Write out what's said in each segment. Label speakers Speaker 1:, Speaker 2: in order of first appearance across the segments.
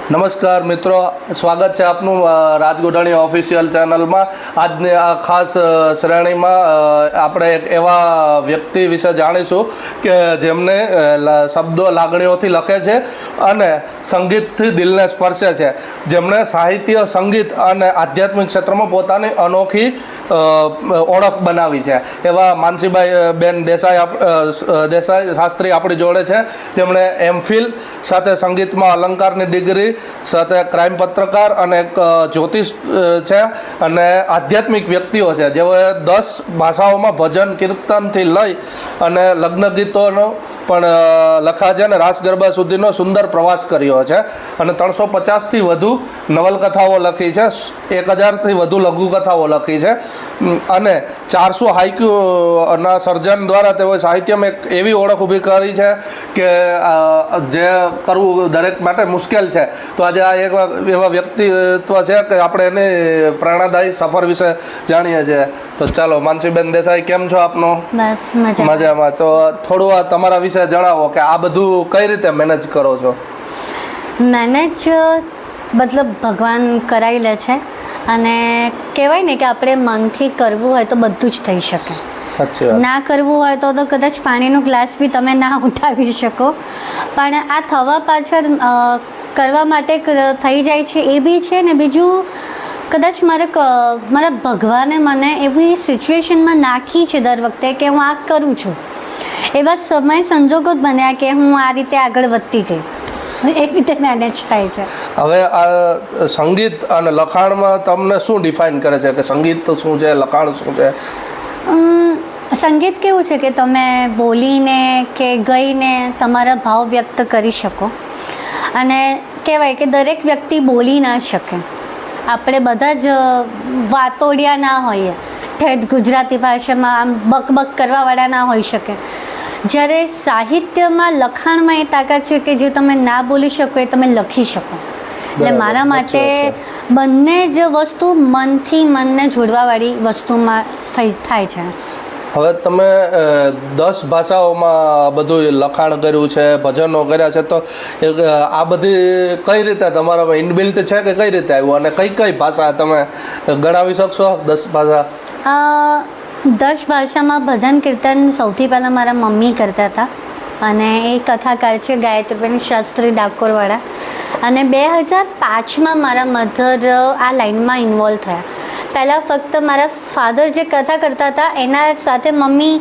Speaker 1: નમસ્કાર મિત્રો, સ્વાગત છે આપનું રાજગોઢાણી ઓફિશિયલ ચેનલમાં. આજની આ ખાસ શ્રેણીમાં આપણે એક એવા વ્યક્તિ વિશે જાણીશું કે જેમને શબ્દો લાગણીઓથી લખે છે અને સંગીતથી દિલને સ્પર્શે છે, જેમણે સાહિત્ય, સંગીત અને આધ્યાત્મિક ક્ષેત્રમાં પોતાની અનોખી ઓળખ બનાવી છે. એવા માનસીભાઈ બેન દેસાઈ શાસ્ત્રી આપણી જોડે છે, જેમણે એમફિલ સાથે સંગીતમાં અલંકારની ડિગ્રી સાથે ક્રાઇમ પત્રકાર અને એક જ્યોતિષ છે અને આધ્યાત્મિક વ્યક્તિઓ છે, જેઓએ 10 ભાષાઓમાં ભજન કીર્તનથી લઈ અને લગ્ન ગીતોનો પણ લખા છે અને રાસ ગરબા સુધીનો સુંદર પ્રવાસ કર્યો છે અને 350થી વધુ નવલકથાઓ લખી છે, 1000થી વધુ લઘુકથાઓ લખી છે અને 400 હાઇક્યુના સર્જન દ્વારા તેઓએ સાહિત્યમાં એક એવી ઓળખ ઊભી કરી છે કે જે કરવું દરેક માટે મુશ્કેલ છે. તો આજે આ એક એવા વ્યક્તિત્વ છે કે આપણે એની પ્રેરણાદાયી સફર વિશે જાણીએ છીએ. તો ચાલો, માનસીબેન દેસાઈ, કેમ છો આપનો?
Speaker 2: બસ
Speaker 1: મજામાં. તો થોડું આ તમારા વિશે જણાવો કે આ બધું કઈ રીતે મેનેજ કરો છો?
Speaker 2: મેનેજ મતલબ ભગવાન કરાવી લે છે અને કહેવાય ને કે આપણે મનથી કરવું હોય તો બધું જ થઈ શકે.
Speaker 1: સાચી વાત.
Speaker 2: ના કરવું હોય તો કદાચ પાણીનો ગ્લાસ બી તમે ના ઉઠાવી શકો, પણ આ થવા પાછળ કરવા માટે થઈ જાય છે એ બી છે ને. બીજું, કદાચ મારા ભગવાને મને એવી સિચ્યુએશનમાં નાખી છે દર વખતે કે હું આ કરું છું. એવા સમય સંજોગો જ બન્યા કે હું આ રીતે આગળ વધતી ગઈ. એક રીતે મેનેજ થાય છે.
Speaker 1: હવે આ સંગીત અને લખાણમાં તમને શું ડિફાઇન કરે છે કે સંગીત તો શું છે, લખાણ શું છે?
Speaker 2: સંગીત કેવું છે કે તમે બોલીને કે ગાઈને તમારા ભાવ વ્યક્ત કરી શકો અને કહેવાય કે દરેક વ્યક્તિ બોલી ના શકે. આપણે બધા જ વાતોડિયા ના હોઈએ, ઠેઠ ગુજરાતી ભાષામાં આમ બકબક કરવાવાળા ના હોઈ શકે. જ્યારે સાહિત્યમાં, લખાણમાં એ તાકાત છે કે જે તમે ના બોલી શકો એ તમે લખી શકો. એટલે મારા માટે બંને જ વસ્તુ મનથી મનને જોડવાવાળી વસ્તુમાં થાય છે.
Speaker 1: હવે તમે 10 ભાષાઓમાં બધું લખાણ કર્યું છે, ભજનો કર્યા છે, તો આ બધી કઈ રીતે તમારામાં ઇનબિલ્ટ છે કે કઈ રીતે આવ્યું અને કઈ કઈ ભાષા તમે ગણાવી શકશો? 10 ભાષા.
Speaker 2: 10 ભાષામાં ભજન કીર્તન સૌથી પહેલાં મારા મમ્મી કરતા હતા અને એ કથાકાર છે ગાયત્રીબેન શાસ્ત્રી ડાકોરવાળા. અને 2005માં મારા મધર આ લાઈનમાં ઇન્વોલ્વ થયા. પહેલાં ફક્ત મારા ફાધર જે કથા કરતા હતા એના સાથે મમ્મી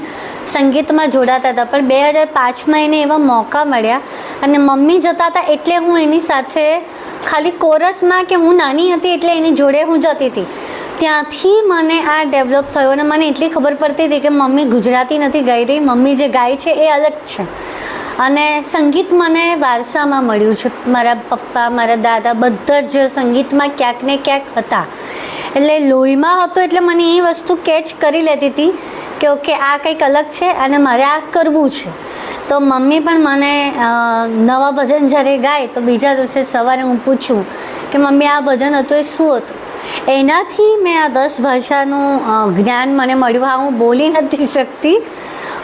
Speaker 2: સંગીતમાં જોડાતા હતા, પણ 2005માં એને એવા મોકા મળ્યા અને મમ્મી જતા હતા એટલે હું એની સાથે ખાલી કોરસમાં, કે હું નાની હતી એટલે એની જોડે હું જતી હતી. ત્યાંથી મને આ ડેવલપ થયો અને મને એટલી ખબર પડતી હતી કે મમ્મી ગુજરાતી નથી ગાઈ રહી, મમ્મી જે ગાય છે એ અલગ છે. અને સંગીત મને વારસામાં મળ્યું છે. મારા પપ્પા, મારા દાદા બધા જ સંગીતમાં ક્યાંક ને ક્યાંક હતા. એટલે લોહીમાં હતો એટલે મને એ વસ્તુ કેચ કરી લેતી હતી કે ઓકે, આ કંઈક અલગ છે અને મારે આ કરવું છે. તો મમ્મી પણ મને નવા ભજન જ્યારે ગાય તો બીજા દિવસે સવારે હું પૂછું કે મમ્મી આ ભજન હતું એ શું હતું? એનાથી મેં આ 10 ભાષાનું જ્ઞાન મને મળ્યું. હા, હું બોલી નથી શકતી,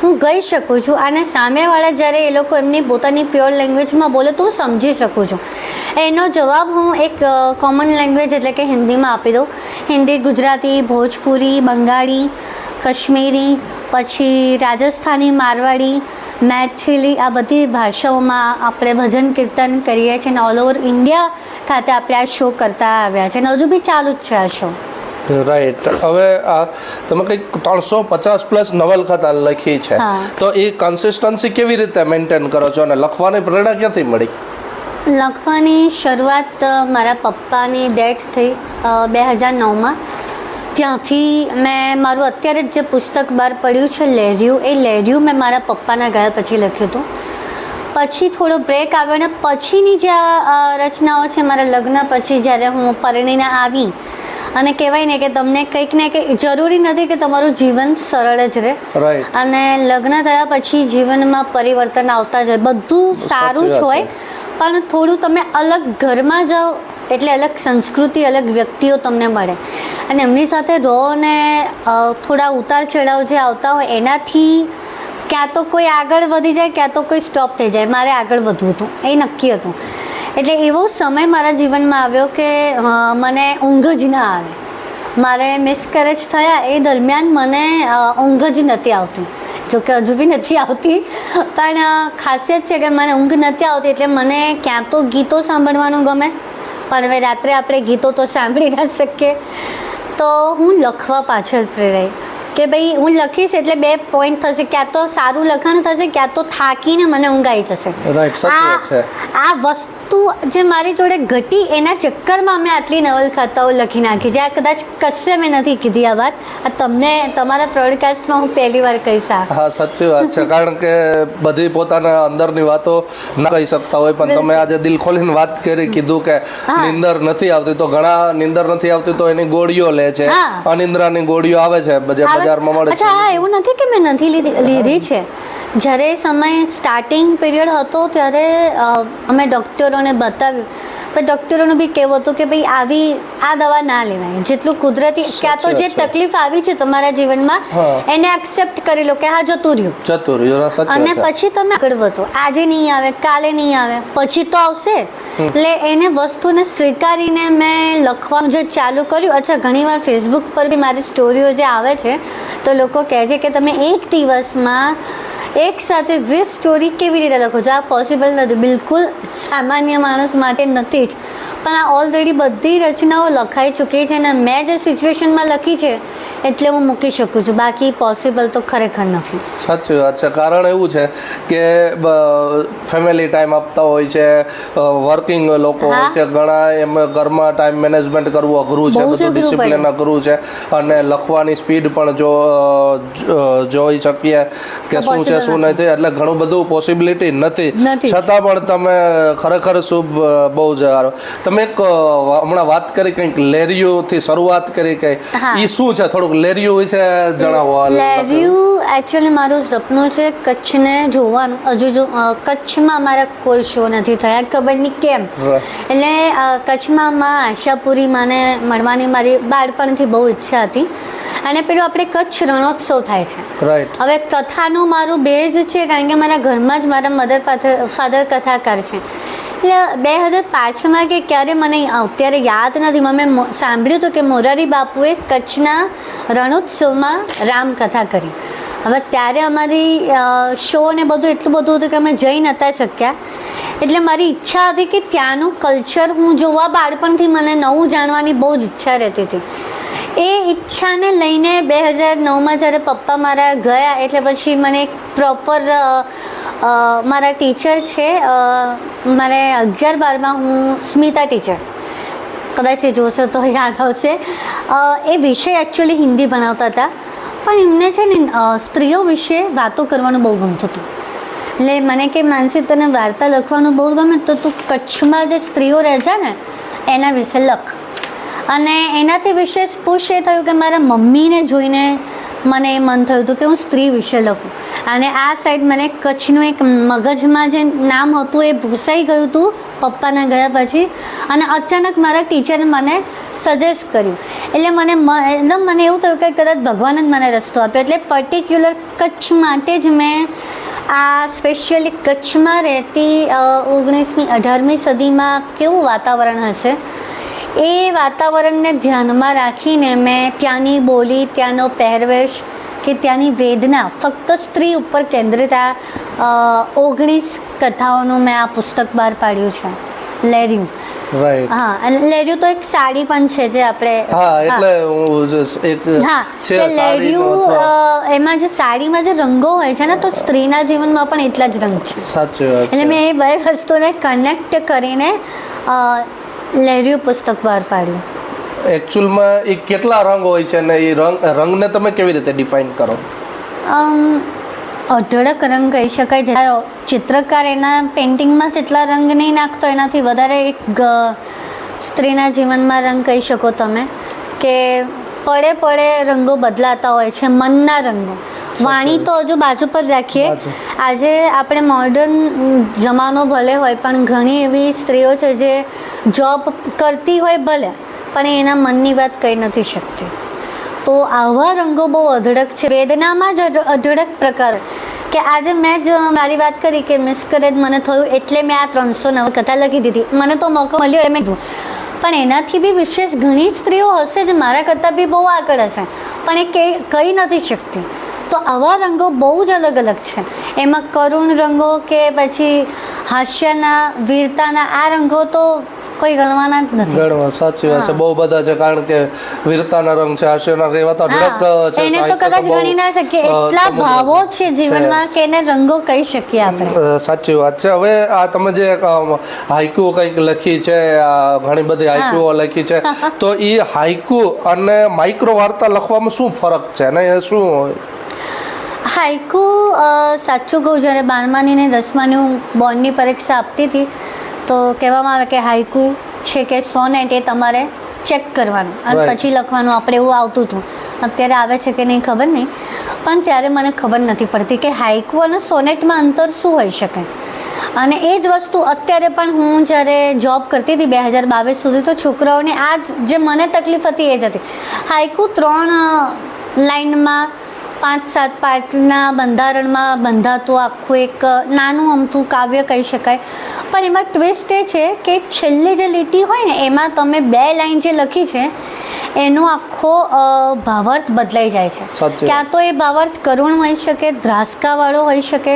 Speaker 2: હું ગાઈ શકું છું અને સામેવાળા જ્યારે એ લોકો એમની પોતાની પ્યોર લેંગ્વેજમાં બોલે તો હું સમજી શકું છું. એનો જવાબ હું એક કોમન લેંગ્વેજ એટલે કે હિન્દીમાં આપી દઉં. હિન્દી, ગુજરાતી, ભોજપુરી, બંગાળી, કશ્મીરી, પછી રાજસ્થાની, મારવાડી, મેથિલી, આ બધી ભાષાઓમાં આપણે ભજન કીર્તન કરીએ છીએ અને ઓલ ઓવર ઇન્ડિયા ખાતે આપણે આ શો કરતા આવ્યા છે અને હજુ બી ચાલુ જ છે આ શો.
Speaker 1: રાઈટ. હવે આ તમે કંઈક 350+ નવલકથા લખી છે, તો એ કન્સિસ્ટન્સી કેવી રીતે મેન્ટેન કરો છો અને લખવાની પ્રેરણા ક્યાંથી મળી?
Speaker 2: લખવાની શરૂઆત મારા પપ્પાની ડેથ થઈ 2009માં. ત્યાંથી મેં મારું અત્યારે જ જે પુસ્તક બહાર પડ્યું છે લહેરિયું, એ લહેરિયું મેં મારા પપ્પાના ગયા પછી લખ્યું હતું. પછી થોડો બ્રેક આવ્યો અને પછીની જે રચનાઓ છે મારા લગ્ન પછી, જ્યારે હું પરણીને આવી અને કહેવાય ને કે તમને કંઈક ને કંઈક, જરૂરી નથી કે તમારું જીવન સરળ જ રહે, અને લગ્ન થયા પછી જીવનમાં પરિવર્તન આવતા જ હોય. બધું સારું જ હોય પણ થોડું તમે અલગ ઘરમાં જાઓ એટલે અલગ સંસ્કૃતિ, અલગ વ્યક્તિઓ તમને મળે અને એમની સાથે રહો ને થોડા ઉતાર ચઢાવ જે આવતા હોય એનાથી ક્યાં તો કોઈ આગળ વધી જાય, ક્યાં તો કોઈ સ્ટોપ થઈ જાય. મારે આગળ વધવું હતું, એ નક્કી હતું. એટલે એવો સમય મારા જીવનમાં આવ્યો કે મને ઊંઘ જ ના આવે. મારે મિસકેરેજ થયા એ દરમિયાન મને ઊંઘ જ નથી આવતી. જોકે હજુ બી નથી આવતી, પણ ખાસિયત છે કે મને ઊંઘ નથી આવતી એટલે મને ક્યાં તો ગીતો સાંભળવાનું ગમે, પણ હવે રાત્રે આપણે ગીતો તો સાંભળી ના શકીએ. તો હું લખવા પાછળ પ્રેરાઈ કે ભાઈ હું લખીશ એટલે 2 પોઈન્ટ થશે, ક્યાં તો સારું લખાણ થશે, ક્યાં તો થાકીને મને ઊંઘ આવી જશે. આ વસ્તુ જે મારી જોડે ઘટી એના ચક્કરમાં મેં આટલી નવલકથાઓ લખી નાખી છે. આ કદાચ કશે મેં નથી કીધી આ વાત, આ તમને તમારા પ્રોડકાસ્ટમાં હું પહેલી વાર કહીશ.
Speaker 1: હા, સાચી વાત છે, કારણ કે બધી પોતાના અંદરની વાતો ના કહી શકતા હોય, પણ તમે આજે દિલ ખોલીને વાત કરી, કીધું કે નીંદર નથી આવતી, તો ઘણા નીંદર નથી આવતી તો એની ગોળીઓ લે છે, અનિંદ્રાની ગોળીઓ આવે છે બજારમાં મળે છે.
Speaker 2: અચ્છા, હા, એવું નથી કે મેં નથી લીધી છે. જ્યારે સમય સ્ટાર્ટિંગ પીરિયડ હતો ત્યારે અમે ડૉક્ટરોને બતાવ્યું, પણ ડૉક્ટરોનું બી કહેવું હતું કે ભાઈ આ દવા ના લેવાય, જેટલું કુદરતી, ક્યાં તો જે તકલીફ આવી છે તમારા જીવનમાં એને એક્સેપ્ટ કરી લો કે હા જતું રહ્યું, અને પછી તમે આગળ વધો. આજે નહીં આવે, કાલે નહીં આવે, પછી તો આવશે. એટલે એને વસ્તુને સ્વીકારીને મેં લખવાનું જે ચાલુ કર્યું. અચ્છા, ઘણીવાર ફેસબુક પર બી મારી સ્ટોરીઓ જે આવે છે તો લોકો કહે છે કે તમે એક દિવસમાં એક સાથે 20 સ્ટોરી કેવી રીતે લખો છો? આ પોસિબલ નથી, બિલકુલ સામાન્ય માણસ માટે નથી જ. પણ આ ઓલરેડી બધી રચનાઓ લખાઈ ચૂકી છે અને મેં જે સિચ્યુએશનમાં લખી છે એટલે હું મૂકી શકું છું, બાકી પોસિબલ તો ખરેખર નથી.
Speaker 1: સાચી વાત છે, કારણ એવું છે કે ફેમિલી ટાઈમ આપતા હોય છે, વર્કિંગ લોકો હોય છે, ઘણા એમ ઘરમાં ટાઈમ મેનેજમેન્ટ કરવું અઘરું છે, બધું ડિસિપ્લિન અઘરું છે, અને લખવાની સ્પીડ પણ જોઈ શકીએ કે શું છે શું નથી, એટલે ઘણું બધું પોસિબિલિટી નથી. છતાં પણ તમે ખરેખર શુભ, બહુ જ સારું. તમે એક હમણાં વાત કરી કંઈક લેરિયુંથી શરૂઆત કરી, કઈ એ શું છે? થોડુંક લેરિયું વિશે જણાવો.
Speaker 2: લેરિયું એકચ્યુઅલી મારું સપનું છે કચ્છને જોવાનું. હજુ જો કચ્છમાં મારા કોઈ શો નથી થયા, ખબર નહીં કેમ. એટલે કચ્છમાં માં આશાપુરી માને મળવાની મારી બાળપણથી બહુ ઈચ્છા હતી. અને પેલું આપણે કચ્છ રણોત્સવ થાય છે. હવે કથાનું મારું બેઝ છે, કારણ કે મારા ઘરમાં જ મારા ફાધર કથાકાર છે. એટલે 2005માં કે ક્યારે મને અત્યારે યાદ નથી, મેં સાંભળ્યું હતું કે મોરારી બાપુએ કચ્છના રણોત્સવમાં રામકથા કરી. હવે ત્યારે અમારી શો ને બધું એટલું બધું હતું કે અમે જઈ નહોતા શક્યા. એટલે મારી ઈચ્છા હતી કે ત્યાંનું કલ્ચર હું જોવા, બાળપણથી મને નવું જાણવાની બહુ જ ઈચ્છા રહેતી હતી. એ ઈચ્છાને લઈને 2009માં જ્યારે પપ્પા મારા ગયા, એટલે પછી મને એક પ્રોપર મારા ટીચર છે, મારે 11-12માં હું સ્મિતા ટીચર, કદાચ એ જોશો તો યાદ આવશે. એ વિષય એકચ્યુઅલી હિન્દી ભણાવતા હતા, પણ એમને છે ને સ્ત્રીઓ વિશે વાતો કરવાનું બહુ ગમતું હતું. એટલે મને કે માનસી, તને વાર્તા લખવાનું બહુ ગમે તો તું કચ્છમાં જે સ્ત્રીઓ રહે છે ને એના વિશે લખ. અને એનાથી વિશેષ પુશ એ થયું કે મારા મમ્મીને જોઈને મને એ મન થયું હતું કે હું સ્ત્રી વિશે લખું. અને આ સાઈડ મને કચ્છનું એક મગજમાં જે નામ હતું એ ભૂસાઈ ગયું હતું પપ્પાના ગયા પછી, અને અચાનક મારા ટીચરે મને સજેસ્ટ કર્યું. એટલે મને એવું થયું કે કદાચ ભગવાન જ મને રસ્તો આપ્યો. એટલે પર્ટિક્યુલર કચ્છ માટે જ મેં આ સ્પેશિયલી કચ્છમાં રહેતી 19મી 18મી સદીમાં કેવું વાતાવરણ હશે એ વાતાવરણને ધ્યાનમાં રાખીને મેં ત્યાંની બોલી, ત્યાંનો પહેરવેશ કે ત્યાંની વેદના ફક્ત સ્ત્રી ઉપર કેન્દ્રિત આ 19 કથાઓનું મેં આ પુસ્તક બહાર પાડ્યું છે, લેરિયું. હા, અને લેરિયું તો એક સાડી પણ છે જે આપણે લેરિયું, એમાં જે સાડીમાં જે રંગો હોય છે ને, તો સ્ત્રીના જીવનમાં પણ એટલા જ રંગ છે. એટલે મેં એ બે વસ્તુને કનેક્ટ કરીને લેરિયું પુસ્તક બહાર પાડ્યું.
Speaker 1: એકચ્યુઅલમાં એ કેટલા રંગ હોય છે અને એ રંગને તમે કેવી રીતે ડિફાઇન કરો?
Speaker 2: અઢળક રંગ કહી શકાય. જ્યારે ચિત્રકાર એના પેઇન્ટિંગમાં જેટલા રંગ નહીં નાખતો એનાથી વધારે એક સ્ત્રીના જીવનમાં રંગ કહી શકો તમે, કે પડે રંગો બદલાતા હોય છે, મનના રંગો. વાણી તો હજુ બાજુ પર રાખીએ, આજે આપણે મોડર્ન જમાનો ભલે હોય પણ ઘણી એવી સ્ત્રીઓ છે જે જોબ કરતી હોય ભલે, પણ એના મનની વાત કહી નથી શકતી. તો આવા રંગો બહુ અઢળક છે. વેદનામાં જ અઢળક પ્રકાર, કે આજે મેં જ મારી વાત કરી કે મિસકરેજ મને થયું એટલે મેં આ 309 કથા લખી દીધી. મને તો મોકો મળ્યો એમ કીધું. પણ એનાથી બી વિશેષ ઘણી સ્ત્રીઓ હશે જે મારા કરતાં બી બહુ આગળ હશે, પણ એ કહી નથી શકતી. તો આવા રંગો બહુ જ અલગ અલગ છે. એમાં કરુણ રંગો કે પછી હાસ્યના, વીરતાના, આ રંગો તો કોઈ ગણવાના જ નથી.
Speaker 1: ગણવા સાચી વાત છે, બહુ બધા છે. કારણ કે વીરતાના રંગ છે, હાસ્યના એવા તો અઢળક છે.
Speaker 2: એને તો કદાચ ગણી ના શકીએ, એટલા ભાવો છે જીવનમાં કે એને રંગો કહી શકીએ આપણે.
Speaker 1: સાચી વાત છે. હવે આ તમે જે હાઇકુ કંઈક લખી છે, ઘણી બધી હાઇકુઓ લખી છે, તો એ હાઇકુ અને માઇક્રો વાર્તા લખવામાં શું ફરક છે અને એ શું હોય?
Speaker 2: હાઇકુ સાચું કહું, જ્યારે 12માની ને 10માની હું બોર્ડની પરીક્ષા આપતી હતી તો કહેવામાં આવે કે હાઇકુ છે કે સોનેટ એ તમારે ચેક કરવાનું અને પછી લખવાનું, આપણે એવું આવતું હતું. અત્યારે આવે છે કે નહીં ખબર નહીં, પણ ત્યારે મને ખબર નથી પડતી કે હાઇકુ અને સોનેટમાં અંતર શું હોઈ શકે. અને એ જ વસ્તુ અત્યારે પણ હું જ્યારે જોબ કરતી હતી 2022 સુધી, તો છોકરાઓને આ જે મને તકલીફ હતી એ જ હતી. હાઇકુ 3 લાઇનમાં 5-7 પાઠના બંધારણમાં બંધાતું આખું એક નાનું અમથું કાવ્ય કહી શકાય. પણ એમાં ટ્વિસ્ટ એ છે કે છેલ્લી જે લીટી હોય ને એમાં તમે 2 લાઈન જે લખી છે એનો આખો ભાવાર્થ બદલાઈ જાય છે. ક્યાં તો એ ભાવાર્થ કરુણ હોઈ શકે, ધ્રાસકાવાળો હોઈ શકે,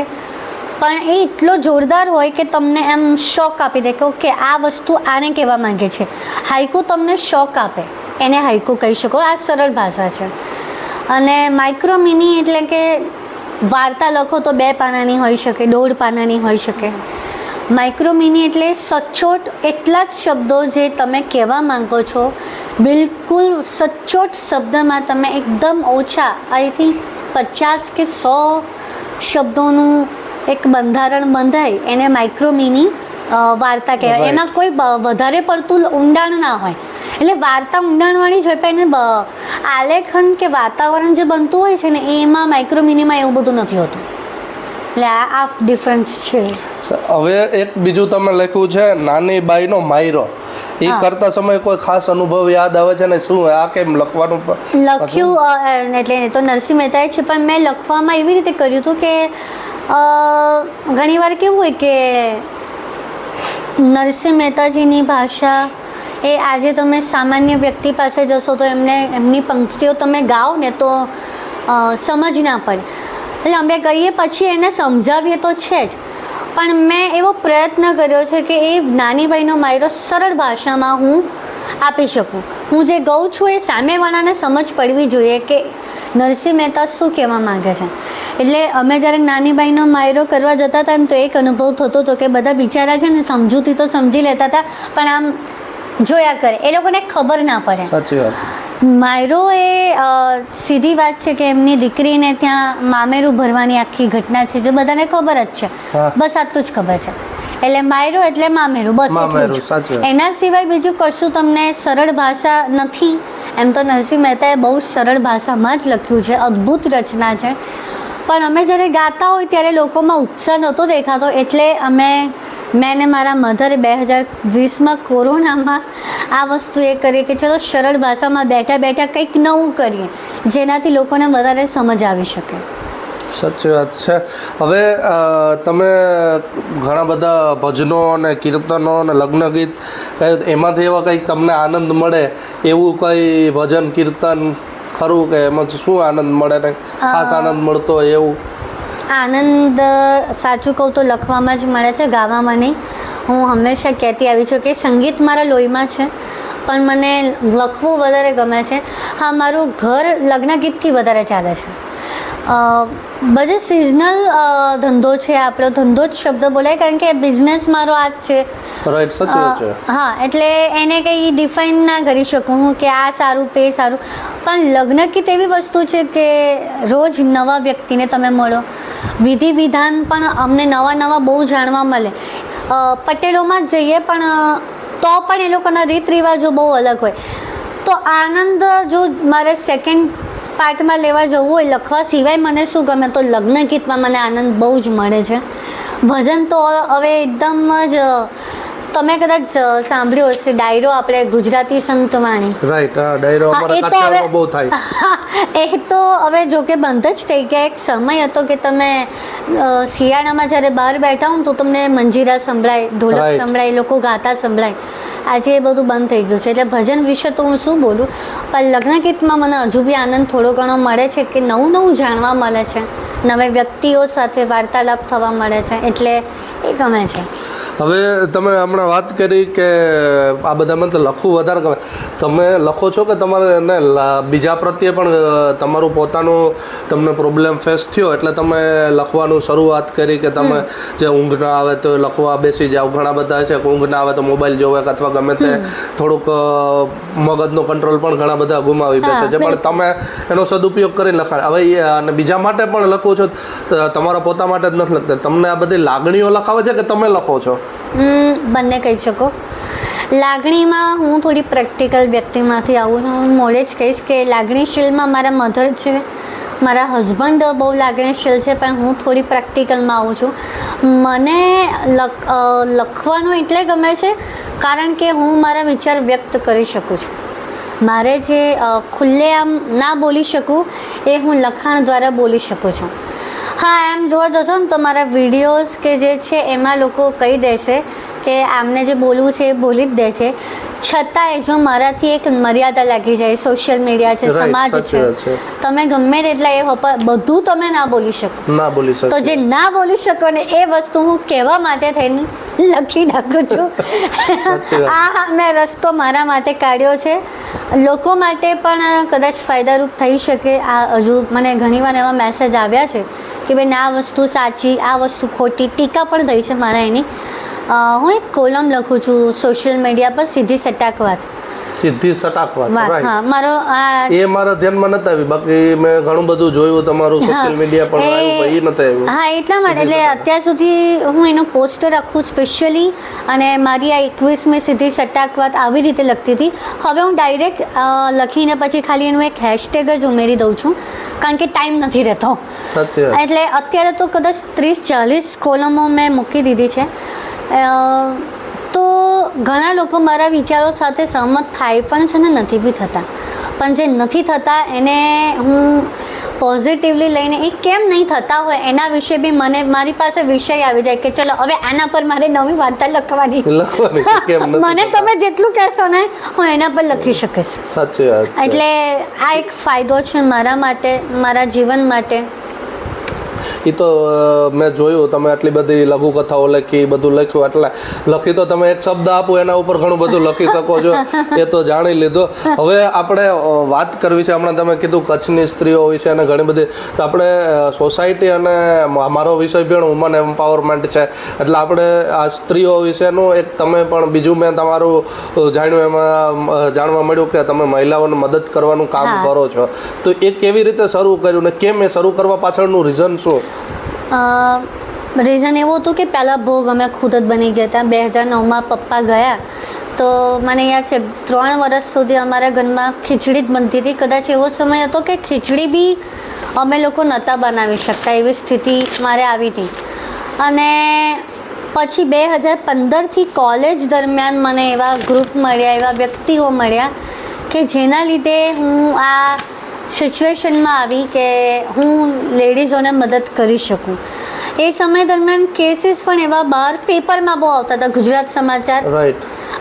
Speaker 2: પણ એ એટલો જોરદાર હોય કે તમને એમ શોક આપી દે કે ઓકે આ વસ્તુ આને કહેવા માંગે છે. હાઇકુ તમને શોક આપે, એને હાઇકુ કહી શકો. આ સરળ ભાષા છે. અને માઇક્રો મિની એટલે કે વાર્તા લખો તો 2 પાનાની હોઈ શકે, 1.5 પાનાની હોઈ શકે. માઇક્રો મિની એટલે સચોટ એટલા જ શબ્દો જે તમે કહેવા માંગો છો, બિલકુલ સચોટ શબ્દમાં તમે એકદમ ઓછા, આઈ થિંક 50 કે 100 શબ્દોનું એક બંધારણ બંધાય એને માઇક્રો મિની વાર્તા કહેવાય. એમાં કોઈ વધારે પડતું ઊંડાણ ના હોય. એટલે વાર્તા ઊંડાણવાળી જ હોય, પણ એને આલેખન કે વાતાવરણ જે બનતું હોય છે ને એમાં માઇક્રો મિનીમાં એવું બધું નથી હોતું. એટલે આ ડિફરન્સ છે.
Speaker 1: હવે એક બીજું તમે લખ્યું છે નાની બાઈનો માયરો. એ કરતા સમયે કોઈ ખાસ અનુભવ યાદ આવે છે ને શું આ કેમ લખવાનું
Speaker 2: લખ્યું? એટલે તો નરસિંહ મહેતાએ છે, પણ મેં લખવામાં એવી રીતે કર્યું હતું કે ઘણીવાર કેવું હોય કે નરસિંહ મહેતાજીની ભાષા એ આજે તમે સામાન્ય વ્યક્તિ પાસે જશો તો એમની પંક્તિઓ તમે ગાઓ ને તો સમજ ના પડે. એટલે અમે કહીએ પછી એને સમજાવીએ તો છે જ, પણ મેં એવો પ્રયત્ન કર્યો છે કે એ નાની બાઈનો માયરો સરળ ભાષામાં હું આપી શકું. હું જે ગાઉં છું એ સામેવાળાને સમજ પડવી જોઈએ કે નરસિંહ મહેતા શું કહેવા માગે છે. એટલે અમે જ્યારે નાની બાઈનો માયરો કરવા જતા હતા ને તો એક અનુભવ થતો હતો કે બધા બિચારા છે ને સમજૂતી તો સમજી લેતા હતા, પણ આમ જોયા કરે, એ લોકોને ખબર ના પડે.
Speaker 1: સાચી વાત.
Speaker 2: માયરો એ સીધી વાત છે કે એમની દીકરીને ત્યાં મામેરું ભરવાની આખી ઘટના છે જે બધાને ખબર જ છે, બસ આટલું જ ખબર છે. એટલે માયરો એટલે મામેરું, બસ એટલું જ. એના સિવાય બીજું કશું તમને સરળ ભાષા નથી. એમ તો નરસિંહ મહેતાએ બહુ સરળ ભાષામાં જ લખ્યું છે, અદ્ભુત રચના છે. પણ અમે જ્યારે ગાતા હોય ત્યારે લોકોમાં ઉત્સાહ નહોતો દેખાતો, એટલે મેં ને મારા મધરે 2020માં કોરોનામાં આ વસ્તુ એ કરી કે ચલો સરળ ભાષામાં બેઠા બેઠા કંઈક નવું કરીએ જેનાથી લોકોને વધારે સમજ આવી શકે.
Speaker 1: સાચી વાત છે. હવે તમે ઘણા બધા ભજનો અને કીર્તનો અને લગ્ન ગીત એમાંથી એવા કંઈક તમને આનંદ મળે એવું કંઈ ભજન કીર્તન ખરું કે એમાં શું આનંદ મળે ને ખાસ આનંદ મળતો હોય એવું?
Speaker 2: આનંદ સાચું કહું તો લખવામાં જ મળે છે, ગાવામાં નહીં. હું હંમેશા કહેતી આવી છું કે સંગીત મારા લોહીમાં છે, પણ મને લખવું વધારે ગમે છે. હા, મારું ઘર લગ્ન ગીતથી વધારે ચાલે છે. બધે સિઝનલ ધંધો છે આપણો, ધંધો જ શબ્દ બોલાય કારણ કે બિઝનેસ મારો આ જ છે.
Speaker 1: રાઈટ, સાચી વાત છે.
Speaker 2: હા, એટલે એને કંઈ ડિફાઇન ના કરી શકું હું કે આ સારું તે સારું, પણ લગ્ન ગીત એવી વસ્તુ છે કે રોજ નવા વ્યક્તિને તમે મળો, વિધિ વિધાન પણ અમને નવા નવા બહુ જાણવા મળે. પટેલોમાં જ જઈએ પણ તો પણ એ લોકોના રીત રિવાજો બહુ અલગ હોય. તો આનંદ જો મારે સેકન્ડ પાર્ટમાં લેવા જવું હોય લખવા સિવાય મને શું ગમે તો લગ્ન ગીતમાં મને આનંદ બહુ જ મળે છે. ભજન તો હવે એકદમ જ તમે કદાચ સાંભળ્યું હશે ડાયરો આપણે ગુજરાતી સંતવાણી.
Speaker 1: રાઈટ, હા, ડાયરો
Speaker 2: હા,
Speaker 1: અમારા
Speaker 2: એ તો
Speaker 1: કચ્છમાં બહુ
Speaker 2: હવે
Speaker 1: થાય.
Speaker 2: એ તો હવે જો કે બંધ જ થઈ ગયા. એક સમય હતો કે તમે શિયાળામાં જ્યારે બહાર બેઠા હો તો તમને મંજીરા સંભળાય, ઢોલક
Speaker 1: Right.
Speaker 2: સંભળાય, લોકો ગાતા સંભળાય. આજે એ બધું બંધ થઈ ગયું છે. એટલે ભજન વિશે તો હું શું બોલું, પણ લગ્ન ગીતમાં મને હજુ બી આનંદ થોડો ઘણો મળે છે કે નવું નવું જાણવા મળે છે, નવા વ્યક્તિઓ સાથે વાર્તાલાપ થવા મળે છે, એટલે એ ગમે છે.
Speaker 1: હવે તમે હમણાં વાત કરી કે આ બધામાં તો લખવું વધારે ગમે. તમે લખો છો કે તમારે ને બીજા પ્રત્યે પણ તમારું પોતાનું તમને પ્રોબ્લેમ ફેસ થયો એટલે તમે લખવાનું શરૂઆત કરી કે તમે જે ઊંઘ ના આવે તો લખવા બેસી જાઓ? ઘણા બધા છે કે ઊંઘ ના આવે તો મોબાઈલ જોવે કે અથવા ગમે તે થોડુંક મગજનો કંટ્રોલ પણ ઘણા બધા ગુમાવી બેસે છે, પણ તમે એનો સદુપયોગ કરીને લખાણ. હવે અને બીજા માટે પણ લખો છો, તમારા પોતા માટે જ નથી લખતા. તમને આ બધી લાગણીઓ લખાવે છે કે તમે લખો છો?
Speaker 2: બંને કહી શકો. લાગણીમાં હું થોડી પ્રેક્ટિકલ વ્યક્તિમાંથી આવું છું. હું મોડે જ કહીશ કે લાગણીશીલમાં મારા મધર છે, મારા હસબન્ડ બહુ લાગણીશીલ છે, પણ હું થોડી પ્રેક્ટિકલમાં આવું છું. મને લખવાનું એટલે ગમે છે કારણ કે હું મારા વિચાર વ્યક્ત કરી શકું છું. મારે જે ખુલ્લેઆમ ના બોલી શકું એ હું લખાણ દ્વારા બોલી શકું છું. હા, એમ જોવા જશો ને તો મારા વિડીયોઝ કે જે છે એમાં લોકો કહી દેશે કે આમને જે બોલવું છે એ બોલી જ દે છે, છતાંય જો મારાથી એક મર્યાદા લાગી જાય, સોશિયલ મીડિયા છે, સમાજ છે, તમે ગમે તેટલા એ બધું તમે ના બોલી શકો.
Speaker 1: ના બોલી શકો
Speaker 2: તો જે ના બોલી શકો ને એ વસ્તુ હું કહેવા માટે થઈને લખી નાખું છું. આ મેં રસ્તો મારા માટે કાઢ્યો છે. લોકો માટે પણ કદાચ ફાયદારૂપ થઈ શકે. આ હજુ મને ઘણીવાર એવા મેસેજ આવ્યા છે કે ભાઈ આ વસ્તુ સાચી, આ વસ્તુ ખોટી, ટીકા પણ થઈ છે મારા એની. હું એક કોલમ લખું છું સોશિયલ મીડિયા પર, સીધી સટાક વાત.
Speaker 1: સીધી સટાક વાત.
Speaker 2: હા, મારો
Speaker 1: એ મારા ધ્યાનમાં નથી આવી. બાકી મેં ઘણું બધું જોયું તમારું સોશિયલ મીડિયા પર આવ્યું, પણ એ નથી આવ્યું.
Speaker 2: હા, એટલા માટે એટલે અત્યાર સુધી હું એનો પોસ્ટ રાખું સ્પેશિયલી, અને મારી આ 21મી સીધી સટાક વાત આવી રીતે લખતી હતી. હવે હું ડાયરેક્ટ લખીને પછી ખાલી એનું એક હેશટેગ જ ઉમેરી દઉં છું કારણ કે ટાઈમ નથી રહેતો. એટલે અત્યારે તો કદાચ 30-40 કોલમો મેં મૂકી દીધી છે. તો ઘણા લોકો મારા વિચારો સાથે સહમત થાય પણ છે ને નથી બી થતા, પણ જે નથી થતા એને હું પોઝિટિવલી લઈને એ કેમ નહીં થતા હોય એના વિશે બી મારી પાસે વિષય આવી જાય કે ચલો હવે આના પર મારે નવી વાર્તા લખવાની. મને તમે જેટલું કહેશો ને હું એના પર લખી શકીશ.
Speaker 1: સાચી વાત.
Speaker 2: એટલે આ એક ફાયદો છે મારા માટે, મારા જીવન માટે.
Speaker 1: એ તો મેં જોયું તમે આટલી બધી લઘુકથાઓ લખી, બધું લખ્યું, એટલે લખી તો તમે એક શબ્દ આપો એના ઉપર ઘણું બધું લખી શકો છો, એ તો જાણી લીધું. હવે આપણે વાત કરવી છે, હમણાં તમે કીધું કચ્છની સ્ત્રીઓ વિશે અને ઘણી બધી, તો આપણે સોસાયટી અને મારો વિષય પણ વુમન એમ્પાવરમેન્ટ છે, એટલે આપણે આ સ્ત્રીઓ વિશેનું એક તમે પણ બીજું મેં તમારું જાણ્યું એમાં જાણવા મળ્યું કે તમે મહિલાઓને મદદ કરવાનું કામ કરો છો. તો એ કેવી રીતે શરૂ કર્યું ને કેમ એ શરૂ કરવા પાછળનું રીઝન શું?
Speaker 2: રીઝન એવું હતું કે પહેલાં ભોગ અમે ખુદ જ બની ગયા હતા. 2009માં પપ્પા ગયા તો મને યાદ છે 3 વર્ષ સુધી અમારા ઘરમાં ખીચડી જ બનતી હતી. કદાચ એવો સમય હતો કે ખીચડી બી અમે લોકો નહોતા બનાવી શકતા, એવી સ્થિતિ મારે આવી હતી. અને પછી 2015થી કોલેજ દરમિયાન મને એવા ગ્રુપ મળ્યા, એવા વ્યક્તિઓ મળ્યા કે જેના લીધે હું આ સિચ્યુએશનમાં આવી કે હું લેડીઝોને મદદ કરી શકું. એ સમય દરમિયાન કેસીસ પણ એવા બહાર પેપરમાં બહુ આવતા હતા, ગુજરાત સમાચાર.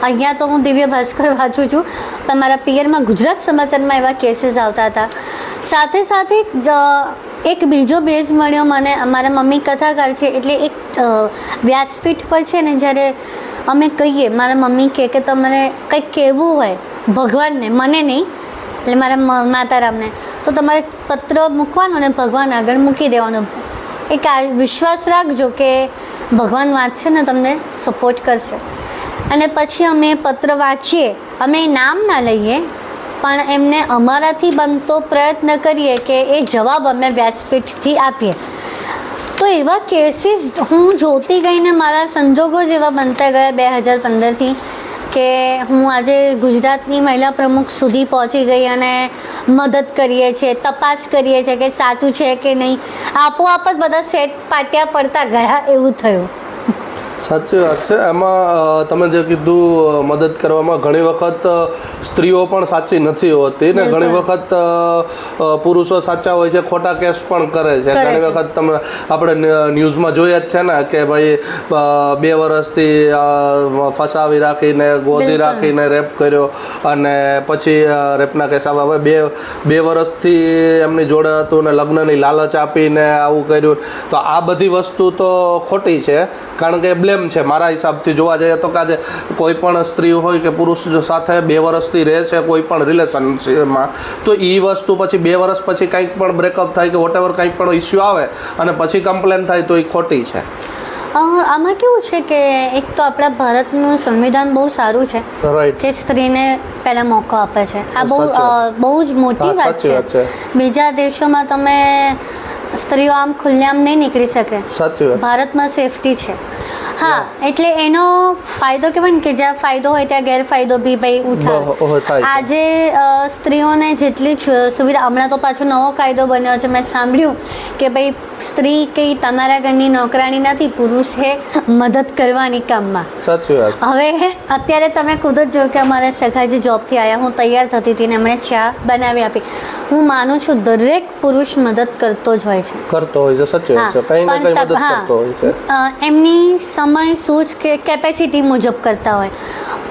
Speaker 2: અહીંયા તો હું દિવ્ય ભાસ્કર વાંચું છું, પણ મારા પિયરમાં ગુજરાત સમાચારમાં એવા કેસીસ આવતા હતા. સાથે સાથે એક બીજો બેઝ મળ્યો મને. અમારા મમ્મી કથાકાર છે, એટલે એક વ્યાસપીઠ પર છે ને જ્યારે અમે કહીએ, મારા મમ્મી કહે કે તમારે કંઈક કહેવું હોય ભગવાનને, મને નહીં, એટલે મારા માતારામને, તો તમારે પત્ર મૂકવાનો ને ભગવાન આગળ મૂકી દેવાનો. એક વિશ્વાસ રાખજો કે ભગવાન વાંચશે ને તમને સપોર્ટ કરશે. અને પછી અમે પત્ર વાંચીએ, અમે નામ ના લઈએ પણ એમને અમારાથી બનતો પ્રયત્ન કરીએ કે એ જવાબ અમે વ્યાસપીઠથી આપીએ. તો એવા કેસીસ હું જોતી ગઈને મારા સંજોગો જેવા બનતા ગયા 2015થી કે હું આજે ગુજરાતની મહિલા પ્રમુખ સુધી પહોંચી ગઈ અને મદદ કરીએ છીએ, તપાસ કરીએ છીએ કે સાચું છે કે નહીં. આપોઆપ જ બધા સેટ પાટિયા પડતા ગયા એવું થયું.
Speaker 1: સાચી વાત છે. એમાં તમે જે કીધું મદદ કરવામાં ઘણી વખત સ્ત્રીઓ પણ સાચી નથી હોતી ને ઘણી વખત પુરુષો સાચા હોય છે, ખોટા કેસ પણ કરે છે. ઘણી વખત તમે આપણે ન્યૂઝમાં જોઈએ જ છે ને કે ભાઈ 2 વર્ષથી ફસાવી રાખીને ગોદી રાખીને રેપ કર્યો અને પછી રેપના કેસ આવે. 2 વર્ષથી એમની જોડે હતું ને લગ્નની લાલચ આપીને આવું કર્યું. તો આ બધી વસ્તુ તો ખોટી છે, કારણ કે બ્લેમ છે. મારા હિસાબથી જોવા જઈએ તો કે આજે કોઈ પણ સ્ત્રી હોય કે પુરુષ સાથે 2 વર્ષથી રહે છે કોઈ પણ રિલેશનશીપમાં, તો એ વસ્તુ પછી 2 વર્ષ પછી કંઈક પણ બ્રેકઅપ થાય કે વોટેવર કંઈક પણ ઇસ્યુ આવે અને પછી કમ્પ્લેન થાય તો એ ખોટી છે.
Speaker 2: આમાં કેવું છે કે એક તો આપણા ભારતનું સંવિધાન બહુ સારું છે કે સ્ત્રીને પહેલા મોકો આપે છે. આ બહુ જ મોટી વાત છે. બીજા દેશોમાં તમે સ્ત્રીઓ આમ ખુલ્લેઆમ નહીં નીકળી શકે.
Speaker 1: સાચી વાત.
Speaker 2: ભારતમાં સેફટી છે. હા, એટલે એનો ફાયદો કહેવાય ને કે જ્યાં ફાયદો હોય ત્યાં ગેરફાયદો બી ભાઈ ઉઠાવે. આજે સ્ત્રીઓને જેટલી સુવિધા, હમણાં તો પાછો નવો કાયદો બન્યો છે, મેં સાંભળ્યું કે ભાઈ સ્ત્રી કંઈ તમારા ઘરની નોકરાણી નથી, પુરુષે મદદ કરવાની કામમાં.
Speaker 1: સાચી વાત.
Speaker 2: હવે અત્યારે તમે ખુદ જ જો કે અમારે સખાજી જોબથી આવ્યા, હું તૈયાર થતી હતી ને એમણે ચા બનાવી આપી. હું માનું છું દરેક પુરુષ મદદ કરતો જ હોય છે.
Speaker 1: કરતો હોય છે. સાચી વાત છે. કંઈ ને કંઈ મદદ કરતો હોય છે.
Speaker 2: એમની સમય સૂઝ કે કેપેસિટી મુજબ કરતા હોય.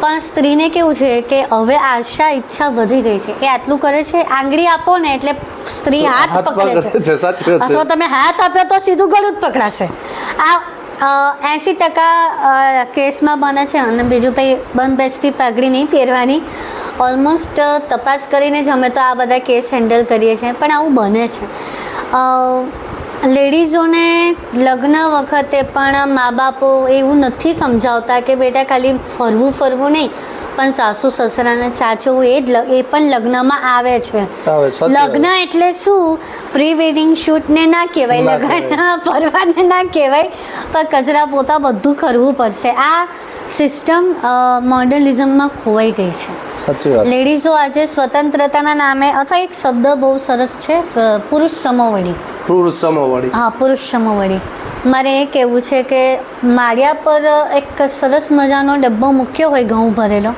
Speaker 2: પણ સ્ત્રીને કેવું છે કે હવે આશા ઈચ્છા વધી ગઈ છે. એ આટલું કરે છે, આંગળી આપો ને એટલે સ્ત્રી હાથ પકડે છે. અથવા તમે હાથ આપ્યો તો સીધું ગળું જ પકડાશે. આ 80% કેસમાં બને છે. અને બીજું ભાઈ બંધ બેસતી પાઘડી નહીં પહેરવાની. ઓલમોસ્ટ તપાસ કરીને જ અમે તો આ બધા કેસ હેન્ડલ કરીએ છીએ. પણ આવું બને છે. લેડીઝોને લગ્ન વખતે પણ મા બાપો એવું નથી સમજાવતા કે બેટા ખાલી ફરવું નહીં, પણ સાસુ સસરાને સાચવવું એ પણ લગ્નમાં આવે છે. લગ્ન એટલે શું, પ્રી વેડિંગ શૂટને ના કહેવાય, લગ્ન ફરવાને ના કહેવાય, પણ કચરા પોતા બધું કરવું પડશે. આ સિસ્ટમ મોડર્નિઝમમાં ખોવાઈ ગઈ છે. લેડીઝો આજે સ્વતંત્રતાના નામે, અથવા એક શબ્દ બહુ સરસ છે, પુરુષ સમોવડી. હા, પુરુષ સમોવડી. મારે એ કહેવું છે કે માળિયા પર એક સરસ મજાનો ડબ્બો મૂક્યો હોય ઘઉં ભરેલો,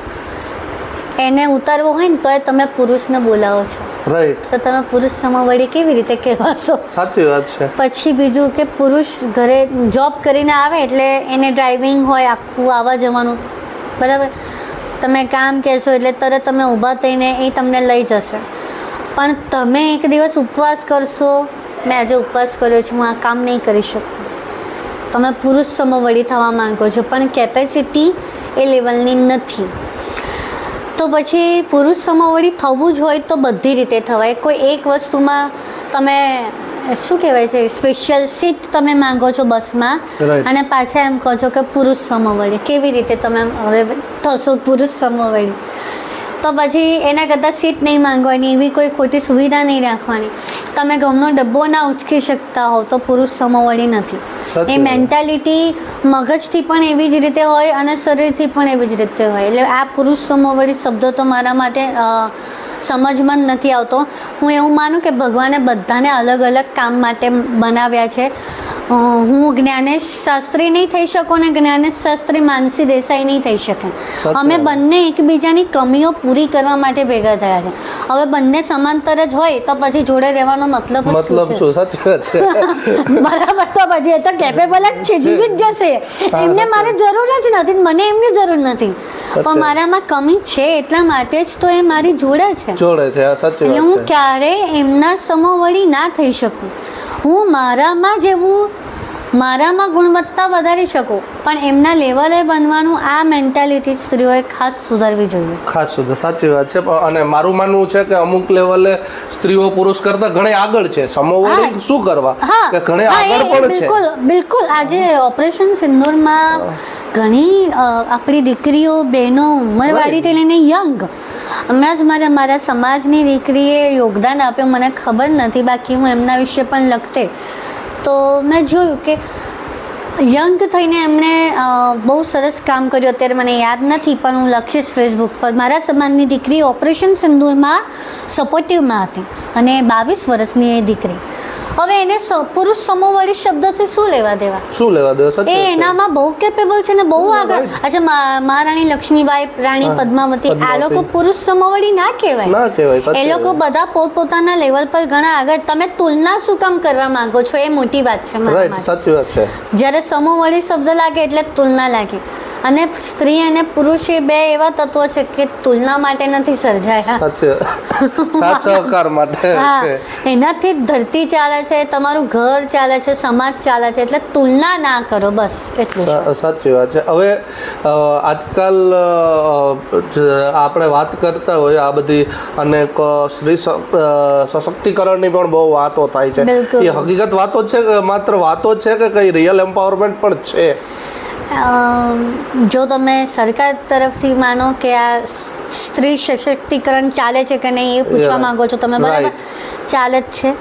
Speaker 2: એને ઉતારવો હોય ને તોય તમે પુરુષને બોલાવો છો.
Speaker 1: રાઈટ.
Speaker 2: તો તમે પુરુષ સમોવડી કેવી રીતે કહેવાશો?
Speaker 1: સાચી વાત છે.
Speaker 2: પછી બીજું કે પુરુષ ઘરે જોબ કરીને આવે એટલે એને ડ્રાઇવિંગ હોય, આખું આવવા જવાનું, બરાબર. તમે કામ કહેશો એટલે તરત તમે ઊભા થઈને એ તમને લઈ જશે. પણ તમે એક દિવસ ઉપવાસ કરશો, મેં આજે ઉપવાસ કર્યો છે, હું આ કામ નહીં કરી શકું, તમે પુરુષ સમોવડી થવા માંગો છો, પણ કેપેસિટી એ લેવલની નથી. તો પછી પુરુષ સમોવડી થવું જ હોય તો બધી રીતે થવાય. કોઈ એક વસ્તુમાં તમે શું કહેવાય છે, સ્પેશિયલ સીટ તમે માંગો છો બસમાં અને પાછા એમ કહો છો કે પુરુષ સમોવડી. કેવી રીતે તમે હવે થશો પુરુષ સમોવડી? તો પછી એના કરતાં સીટ નહીં માંગવાની, એવી કોઈ ખોટી સુવિધા નહીં રાખવાની. તમે ઘઉંનો ડબ્બો ના ઉચકી શકતા હો તો પુરુષ સમોવડી નથી. એ મેન્ટાલિટી મગજથી પણ એવી જ રીતે હોય અને શરીરથી પણ એવી જ રીતે હોય. એટલે આ પુરુષ સમોવડી શબ્દ તો મારા માટે સમજમાં જ નથી આવતો. હું એવું માનું કે ભગવાને બધાને અલગ અલગ કામ માટે બનાવ્યા છે. હું જ્ઞાનેશ શાસ્ત્રી નહીં થઈ શકું ને જ્ઞાનેશ શાસ્ત્રી માનસી દેસાઈ નહીં થઈ શકે. અમે બંને એકબીજાની કમીઓ પૂરી કરવા માટે ભેગા થયા છે. હવે બંને સમાંતર જ હોય તો પછી જોડે રહેવાનો મતલબ શું છે? બરાબર. તો પછી એ તો કેપેબલ જ છે, જીવી જ જશે. એમને મારે જરૂર જ નથી, મને એમની જરૂર નથી, પણ મારામાં કમી છે એટલા માટે જ તો એ મારી જોડે છે. એટલે હું ક્યારેય એમના સમોવડી ના થઈ શકું. હું મારામાં ગુણવત્તા વધારી શકું, પણ એમના લેવલે બનવાનું આ મેન્ટાલિટી સ્ત્રીઓએ ખાસ સુધારવી જોઈએ.
Speaker 1: સાચી વાત છે. અને મારું માનવું છે કે અમુક લેવલે સ્ત્રીઓ પુરુષ કરતા ઘણી આગળ છે. સમોવડી શું કરવા કે ઘણી આગળ પણ છે.
Speaker 2: બિલકુલ. આજે ઓપરેશન સિંદૂરમાં ઘણી આપણી દીકરીઓ, બહેનો, ઉંમરવાળીથી લઈને યંગ, હમણાં જ મારા સમાજની દીકરીએ યોગદાન આપ્યું, મને ખબર નથી, બાકી હું એમના વિશે પણ લખતે. તો મેં જોયું કે યંગ થઈને એમણે બહુ સરસ કામ કર્યું. અત્યારે મને યાદ નથી પણ હું લખીશ ફેસબુક પર. મારા સમાજની દીકરી ઓપરેશન સિંદૂરમાં સપોર્ટિવમાં હતી અને 22 વર્ષની એ દીકરી. હવે એને પુરુષ સમોવડી શબ્દથી શું લેવા દેવા?
Speaker 1: શું લેવા દે?
Speaker 2: એ
Speaker 1: સાચી વાત છે.
Speaker 2: એનામાં બહુ કેપેબલ છે ને બહુ આગળ. અચ્છા, મહારાણી લક્ષ્મીબાઈ, રાણી પદ્માવતી, આ લોકો પુરુષ સમોવડી ના કહેવાય.
Speaker 1: ના કહેવાય.
Speaker 2: એ
Speaker 1: સાચી
Speaker 2: લોકો
Speaker 1: વાત.
Speaker 2: બધા પોતપોતાના લેવલ પર ઘણા આગળ. તમે તુલના શું કામ કરવા માંગો છો? એ મોટી વાત છે મારા
Speaker 1: રાઈટ,
Speaker 2: માટે.
Speaker 1: સાચી વાત છે.
Speaker 2: જ્યારે સમોવડી શબ્દ લાગે એટલે તુલના લાગે. અને સ્ત્રી અને પુરુષ એ બે એવા તત્વો છે કે તુલના માટે નથી સર્જાયા.
Speaker 1: સાચી સાથ સહકાર માટે
Speaker 2: હા,
Speaker 1: છે.
Speaker 2: એનાથી જ ધરતી ચાલે છે, તમારું ઘર ચાલે છે, સમાજ ચાલે છે. એટલે તુલના ના કરો, બસ એટલું જ.
Speaker 1: સાચી વાત છે. હવે આજકાલ આપણે વાત કરતા હોય આ બધી અનેક સ્ત્રી સશક્તિકરણની પણ બહુ વાતો થાય છે.
Speaker 2: બિલકુલ.
Speaker 1: એ હકીકત વાતો જ છે કે માત્ર વાતો જ છે કે કઈ રિયલ એમ્પાવરમેન્ટ પણ છે?
Speaker 2: જો તમે સરકાર તરફથી માનો કે આ સ્ત્રી સશક્તિકરણ ચાલે છે કે નહીં એ પૂછવા
Speaker 1: Yeah.
Speaker 2: માંગો છો તમે, બરાબર? ચાલે જ છે.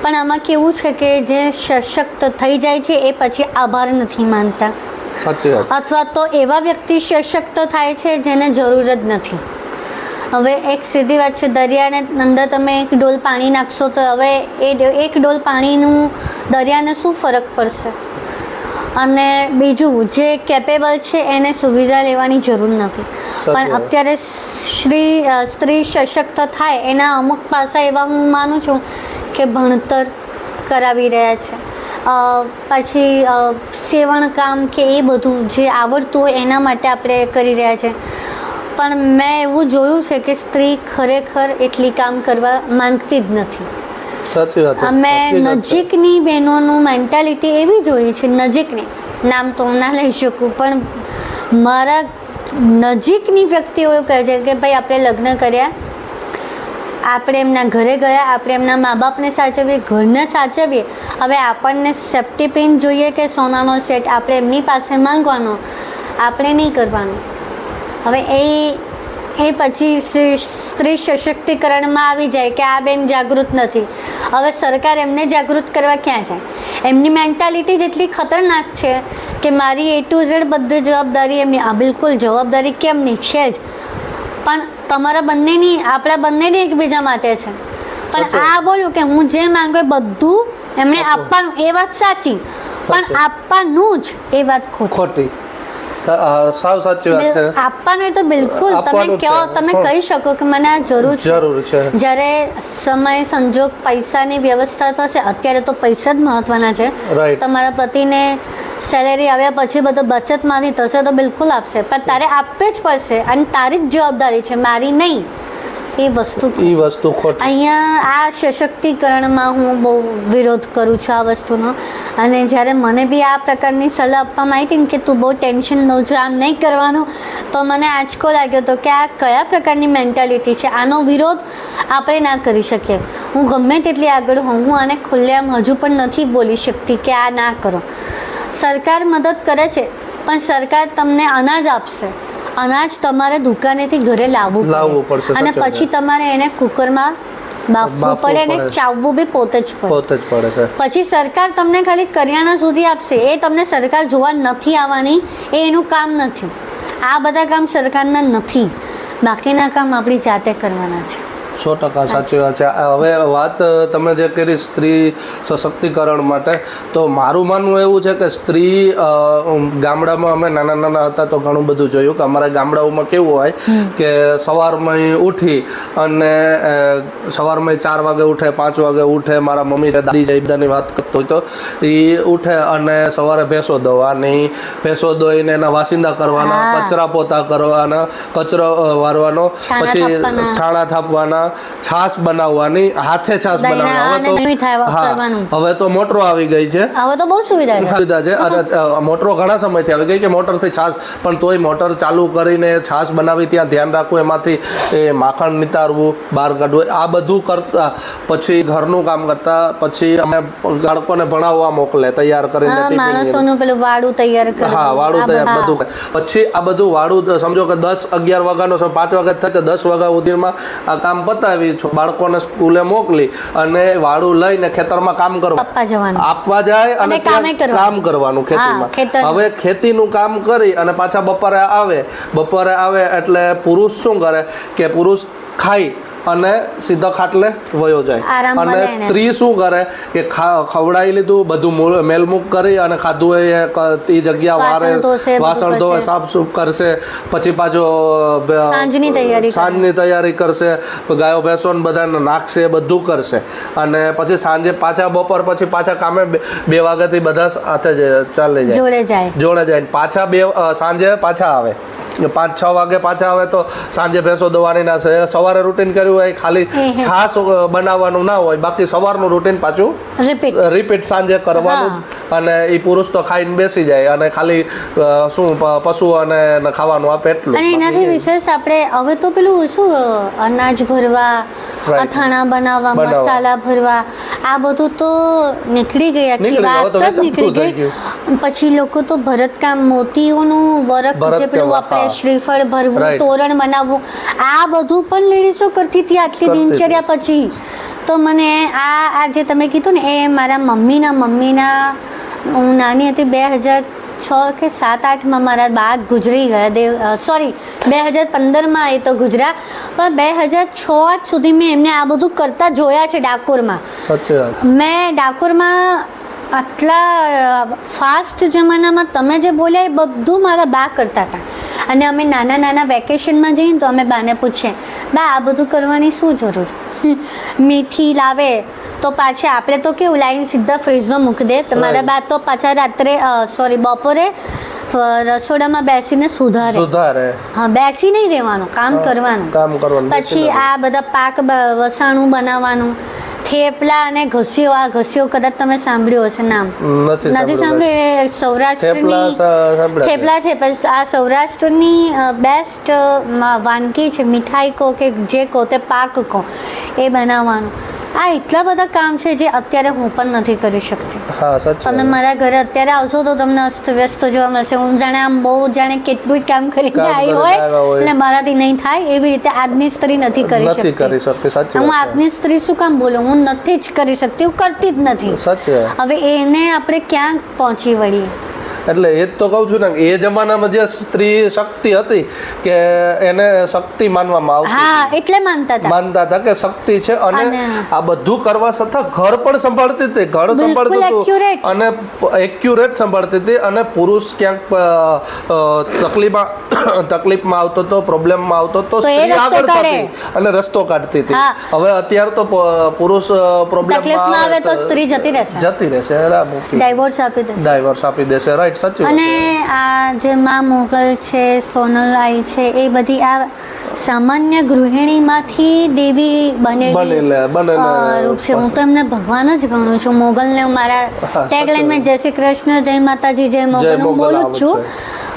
Speaker 2: પણ આમાં કેવું છે કે જે સશક્ત થઈ જાય છે એ પછી આભાર નથી માનતા,
Speaker 1: સાચી વાત.
Speaker 2: અથવા તો એવા વ્યક્તિ સશક્ત થાય છે જેને જરૂર જ નથી. હવે એક સીધી વાત છે, દરિયાને અંદર તમે એક ડોલ પાણી નાખશો તો હવે એ એક ડોલ પાણીનું દરિયાને શું ફરક પડશે? અને બીજું, જે કેપેબલ છે એને સુવિધા લેવાની જરૂર નથી. પણ અત્યારે સ્ત્રી સશક્ત થાય એના અમુક પાસા એવા હું માનું છું કે ભણતર કરાવી રહ્યા છે, પછી સેવણ કામ કે એ બધું જે આવડતું હોય એના માટે આપણે કરી રહ્યા છે. પણ મેં એવું જોયું છે કે સ્ત્રી ખરેખર એટલી કામ કરવા માંગતી જ નથી.
Speaker 1: સાચી વાત.
Speaker 2: અમે નજીકની બહેનોનું મેન્ટાલિટી એવી જોઈ છે, નજીકની, નામ તો હું ના લઈ શકું, પણ મારા નજીકની વ્યક્તિઓ કહે છે કે ભાઈ આપણે લગ્ન કર્યા, આપણે એમના ઘરે ગયા, આપણે એમના મા બાપને સાચવીએ, ઘરને સાચવીએ, હવે આપણને સેફ્ટી પિન જોઈએ કે સોનાનો સેટ આપણે એમની પાસે માંગવાનો, આપણે નહીં કરવાનું. હવે એ પછી સ્ત્રી સશક્તિકરણમાં આવી જાય કે આ બેન જાગૃત નથી. હવે સરકાર એમને જાગૃત કરવા ક્યાં જાય? એમની મેન્ટાલિટી જેટલી ખતરનાક છે કે મારી A to Z બધી જવાબદારી એમની. આ બિલકુલ જવાબદારી કેમ નહીં, છે જ, પણ તમારા બંનેની, આપણા બંનેની એકબીજા માટે છે. પણ આ બોલ્યું કે હું જે માંગુ એ બધું એમણે આપવાનું, એ વાત સાચી, પણ આપવાનું જ એ વાત ખોટી.
Speaker 1: સાવ સાચી વાત છે.
Speaker 2: આપવાનું એ તો બિલકુલ તમે કહો, તમે કહી શકો કે મને આ જરૂર
Speaker 1: છે.
Speaker 2: જ્યારે સમય સંજોગ પૈસાની વ્યવસ્થા થશે, અત્યારે તો પૈસા જ મહત્વના છે. તમારા પતિને સેલેરી આવ્યા પછી બધો બચતમાંથી થશે તો બિલકુલ આપશે, પણ તારે આપવી જ પડશે અને તારી જ જવાબદારી છે, મારી નહીં. એ વસ્તુ
Speaker 1: ખોટી.
Speaker 2: અહીંયા આ સશક્તિકરણમાં હું બહુ વિરોધ કરું છું આ વસ્તુનો. અને જ્યારે મને બી આ પ્રકારની સલાહ આપવામાં આવી હતી કે તું બહુ ટેન્શન લઉં છું, આમ નહીં કરવાનું, તો મને આંચકો લાગ્યો હતો કે આ કયા પ્રકારની મેન્ટાલિટી છે. આનો વિરોધ આપણે ના કરી શકીએ. હું ગમે તેટલી આગળ હોઉં, હું આને ખુલ્લેઆમ હજુ પણ નથી બોલી શકતી કે આ ના કરો. સરકાર મદદ કરે છે, પણ સરકાર તમને અનાજ આપશે, અનાજ તમારે દુકાનેથી ઘરે લાવવું પડશે, અને પછી તમારે એને કુકરમાં બાફવું પડે ને ચાવવું બી પોતે જ પડે. પછી સરકાર તમને ખાલી કરિયાણા સુધી આપશે, એ તમને સરકાર જોવા નથી આવવાની, એ એનું કામ નથી. આ બધા કામ સરકારના નથી, બાકીના કામ આપણી જાતે કરવાના છે.
Speaker 1: 100% સાચી વાત છે. હવે વાત તમે જે કરી સ્ત્રી સશક્તિકરણ માટે, તો મારું માનવું એવું છે કે સ્ત્રી, ગામડામાં અમે નાના હતા તો ઘણું બધું જોયું કે અમારા ગામડાઓમાં કેવું હોય કે સવારમાં ઉઠી અને સવારમાં 4 વાગે ઉઠે, 5 વાગે ઉઠે. મારા મમ્મી દાદી જે બધાની વાત કરતો હોય તો એ ઉઠે અને સવારે ભેંસો દોવાની, ભેંસો દોઈને એના વાસિંદા કરવાના, કચરા પોતા કરવાના, કચરો વારવાનો, પછી છાણા થાપવાના, છાશ બનાવવાની, હાથે છાશ બનાવવાની. હવે તો મોટરો આવી ગઈ છે,
Speaker 2: હવે તો બહુ સુવિધા
Speaker 1: છે. અને મોટરો ઘણા સમયથી આવી ગઈ કે મોટરથી છાશ, પણ તોય મોટર ચાલુ કરીને છાશ બનાવી, ત્યાં ધ્યાન રાખવું, એમાંથી એ માખણ નિતારવું, બહાર કાઢવું, આ બધું કરતા, પછી ઘરનું કામ કરતા, પછી અમે બાળકોને ભણાવવા મોકલે, તૈયાર કરીને
Speaker 2: માણસોનું પેલું વાડું તૈયાર કરે.
Speaker 1: હા, વાડું તૈયાર બધું. પછી આ બધું વાડું, સમજો કે 10-11 વાગ્યાનો 5 વાગ્યા થાય તો 10 વાગ્યા સુધીમાં આ કામ પતાવી, બાળકોને સ્કૂલે મોકલી અને વાડું લઈને ખેતરમાં કામ કરવાનું, આપવા જાય અને કામ કરવાનું ખેતીમાં. હવે ખેતીનું કામ કરી અને પાછા બપોરે આવે એટલે પુરુષ શું કરે કે પુરુષ ખાઈ અને સીધા ખાટલે વયો જાય.
Speaker 2: આરામ
Speaker 1: અને
Speaker 2: મળે એને.
Speaker 1: સ્ત્રી શું કરે કે ખવડાવી લીધું બધું મેલમૂક કરી અને ખાધું એ જગ્યા વારે
Speaker 2: વાસણ ધોશે, બધું
Speaker 1: વાસણ ધોવે,
Speaker 2: કરશે.
Speaker 1: સાફ સૂફ કરશે, પછી પાછો
Speaker 2: સાંજની તૈયારી કરે.
Speaker 1: સાંજની તૈયારી કરશે, ગાયો ભેંસોને બધાને નાખશે, બધું કરશે અને પછી સાંજે પાછા બપોર પછી પાછા કામે 2 વાગ્યાથી બધા સાથે જ ચાલી જાય, જોડે જાય. પાછા સાંજે પાછા આવે, 5-6 વાગે પાછા આવે તો સાંજે ભેંસો દોવાની ના છે. સવારે રૂટીન કર્યું હોય ખાલી છાશ બનાવવાનું ના હોય, બાકી સવારનું રૂટીન પાછું રિપીટ સાંજે કરવાનું જ. અને એ પુરુષ તો ખાઈને બેસી જાય અને ખાલી શું પશુઓને ખાવાનું આપે એટલું.
Speaker 2: અને એનાથી વિશેષ આપણે હવે તો પેલું શું અનાજ ભરવા, અથાણા બનાવવા, મસાલા ભરવા, આ બધું તો નીકળી ગઈ, આખી વાત જ નીકળી ગઈ. પછી લોકો તો ભરતકામ, મોતીઓનું વર્ક, જે પેલું આપણે શ્રીફળ ભરવું, તોરણ બનાવવું, આ બધું પણ લેડીઝો કરતી હતી આટલી દિનચર્યા પછી. તો મને આ જે તમે કીધું ને એ મારા મમ્મીના હું નાની હતી 2006 કે 7-8માં મારા બા ગુજરી ગયા. 2015માં એ તો ગુજરા, પણ 2006 સુધી મેં એમને આ બધું કરતા જોયા છે ડાકોરમાં. મેં ડાકોરમાં આટલા ફાસ્ટ જમાનામાં તમે જે બોલ્યા એ બધું મારા બા કરતા હતા. અને અમે નાના વેકેશનમાં જઈએ તો અમે બાને પૂછીએ, બા આ બધું કરવાની શું જરૂર? મીઠી લાવે તો પાછી આપણે તો કેવું લાઈન સીધા ફ્રીજમાં મૂકી દે. તમારા બા તો પાછા બપોરે રસોડામાં બેસીને સુધારે. હા, બેસી નહીં રહેવાનું, કામ કરવાનું. પછી આ બધા પાક વસાણું બનાવવાનું, થેપલા અને ઘસીઓ. આ ઘસીઓ કદાચ તમે સાંભળ્યું હશે નામ, નથી સાંભળ્યું? સૌરાષ્ટ્રની થેપલા છે. પછી આ સૌરાષ્ટ્રની બેસ્ટ વાનગી છે, મીઠાઈ કહો કે જે કહો તે પાક કહો, એ બનાવવાનું. આ એટલા બધા કામ છે જે અત્યારે હું પણ નથી કરી શકતી. તમે મારા ઘરે અત્યારે આવશો તો તમને અસ્તવ્યસ્ત જોવા મળશે. હું જાણે કેટલું કામ કરીને આવી હોય એટલે મારાથી નહીં થાય એવી રીતે આજની સ્ત્રી નથી કરી શકતી. હું આજની સ્ત્રી શું કામ બોલું? હું નથી જ કરી શકતી, હું કરતી જ નથી. હવે એને આપણે ક્યાં પહોંચી વળીએ?
Speaker 1: એટલે એ જ તો કહું છું ને, એ જમાનામાં જે સ્ત્રી શક્તિ હતી કે એને શક્તિ માનવામાં આવતી.
Speaker 2: હા, એટલે માનતા હતા કે
Speaker 1: શક્તિ છે. અને આ બધું કરવા છતાં ઘર પણ સંભાળતી હતી, ઘર સંભાળતું હતું અને એક્યુરેટ સંભાળતી હતી. અને પુરુષ ક્યાંક તકલીફમાં આવતો હતો, પ્રોબ્લેમમાં આવતો હતો, સ્ત્રી આગળ થતી અને રસ્તો કાઢતી હતી. હવે અત્યારે તો પુરુષ પ્રોબ્લેમમાં આવે તો સ્ત્રી જતી રહેશે, ડાયવોર્સ આપી દેશે. રાઈટ, સાચું.
Speaker 2: અને આ જે માં મોગલ છે, સોનલ આઈ છે, એ બધી આ સામાન્ય ગૃહિણીમાંથી દેવી બનેલી રૂપ છે. હું તો એમને ભગવાન જ ગણું છું. મોગલને મારા ટેગલાઈનમાં જય શ્રી કૃષ્ણ, જય માતાજી, જય મોગલ હું બોલું જ છું.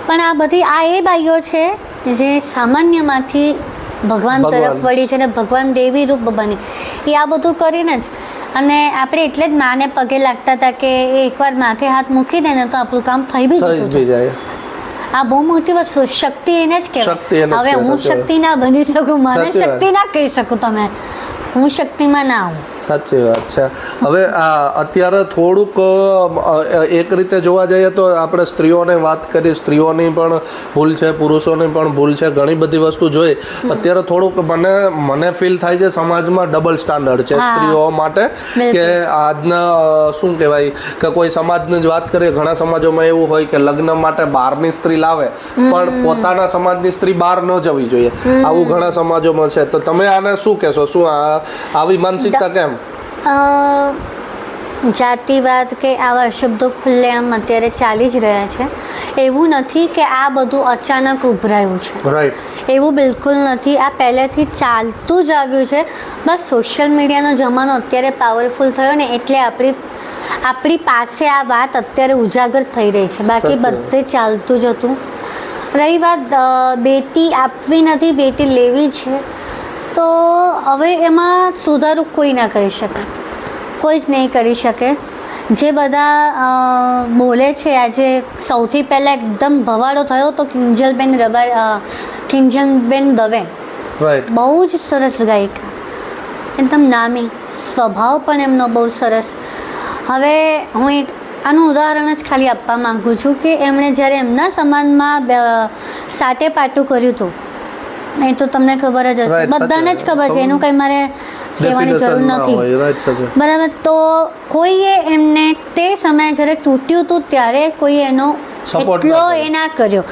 Speaker 2: પણ આ બધી એ બાઈઓ છે જે સામાન્યમાંથી ભગવાન તરફ વળી છે ને ભગવાન દેવી રૂપ બની. એ આ બધું કરીને જ. અને આપણે એટલે જ માને પગે લાગતા હતા કે એકવાર માથે હાથ મૂકી દે ને તો આપણું કામ થઈ બી જતું. આ બહુ મોટી વસ્તુ. શક્તિ એને જ કહેવાય. હવે હું શક્તિ ના બની શકું, મને શક્તિ ના કહી શકું તમે, હું શક્તિમાં ના આવું.
Speaker 1: સાચી વાત છે. હવે અત્યારે થોડુંક એક રીતે જોવા જઈએ તો આપણે સ્ત્રીઓની વાત કરી, સ્ત્રીઓની પણ ભૂલ છે, પુરુષોની પણ ભૂલ છે, ઘણી બધી વસ્તુ જોઈ. અત્યારે થોડુંક મને ફીલ થાય છે સમાજમાં ડબલ સ્ટાન્ડર્ડ છે સ્ત્રીઓ માટે. કે આજના શું કહેવાય કે કોઈ સમાજની જ વાત કરીએ, ઘણા સમાજોમાં એવું હોય કે લગ્ન માટે બહારની સ્ત્રી લાવે પણ પોતાના સમાજની સ્ત્રી બહાર ન જવી જોઈએ. આવું ઘણા સમાજોમાં છે. તો તમે આને શું કહેશો? શું આવી માનસિકતા કેમ?
Speaker 2: જાતિવાદ કે આવા શબ્દો ખુલ્લેઆમ અત્યારે ચાલી જ રહ્યા છે. એવું નથી કે આ બધું અચાનક ઉભરાયું છે, એવું બિલકુલ નથી. આ પહેલેથી ચાલતું જ આવ્યું છે. બસ સોશિયલ મીડિયાનો જમાનો અત્યારે પાવરફુલ થયો ને એટલે આપણી પાસે આ વાત અત્યારે ઉજાગર થઈ રહી છે. બાકી બધે ચાલતું જ હતું. રહી વાત બેટી આપવી નથી, બેટી લેવી છે, તો હવે એમાં સુધારો કોઈ ના કરી શકે, કોઈ જ નહીં કરી શકે. જે બધા બોલે છે, આજે સૌથી પહેલાં એકદમ ભવાડો થયો તો કિંજલબેન દવે. બહુ જ સરસ ગાયિકા, એકદમ નામી, સ્વભાવ પણ એમનો બહુ સરસ. હવે હું આનું ઉદાહરણ જ ખાલી આપવા માગું છું કે એમણે જ્યારે એમના સમાજમાં સાટે પાટું કર્યું હતું એ તો તમને ખબર જ હશે,
Speaker 1: Right,
Speaker 2: બધાને જ
Speaker 1: સાચી
Speaker 2: ખબર છે,
Speaker 1: વાત.
Speaker 2: એનું કંઈ મારે કહેવાની જરૂર
Speaker 1: Definition ના
Speaker 2: નથી.
Speaker 1: હોય, right, સાચી.
Speaker 2: બરાબર. તો કોઈએ એમને તે સમયે જ્યારે તૂટ્યું હતું ત્યારે કોઈએ એનો
Speaker 1: Support
Speaker 2: એટલો
Speaker 1: ના કર્યો.
Speaker 2: એ ના કર્યો.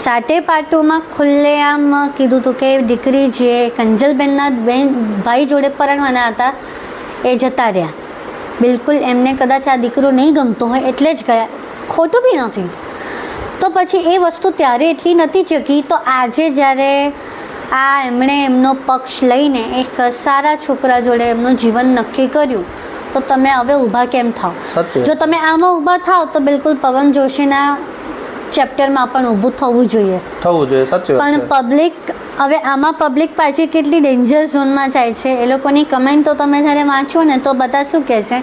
Speaker 2: સાતે પાટુમાં ખુલ્લેઆમ કીધું હતું કે દીકરી જે કંજલબેનના ભાઈ જોડે પરણવાના હતા એ જતા રહ્યા. બિલકુલ એમને કદાચ આ દીકરો નહીં ગમતો હોય એટલે જ ગયા, ખોટું બી નથી. તો પછી એ વસ્તુ ત્યારે એટલી નથી ચકી, તો આજે જ્યારે એમણે એમનો પક્ષ લઈને એક સારા છોકરા જોડે એમનું જીવન નક્કી કર્યું, તો તમે હવે ઊભા કેમ થાવ?
Speaker 1: સાચી
Speaker 2: જો તમે આમાં ઊભા થાવ તો બિલકુલ પવન જોશીના ચેપ્ટરમાં પણ ઊભું થવું જોઈએ.
Speaker 1: થવું જોઈએ, સાચી વાત
Speaker 2: પણ
Speaker 1: છે.
Speaker 2: પબ્લિક હવે આમાં પબ્લિક પાછી કેટલી ડેન્જર ઝોનમાં જાય છે. એ લોકોની કમેન્ટો તમે જ્યારે વાંચો ને તો બધા શું કહેશે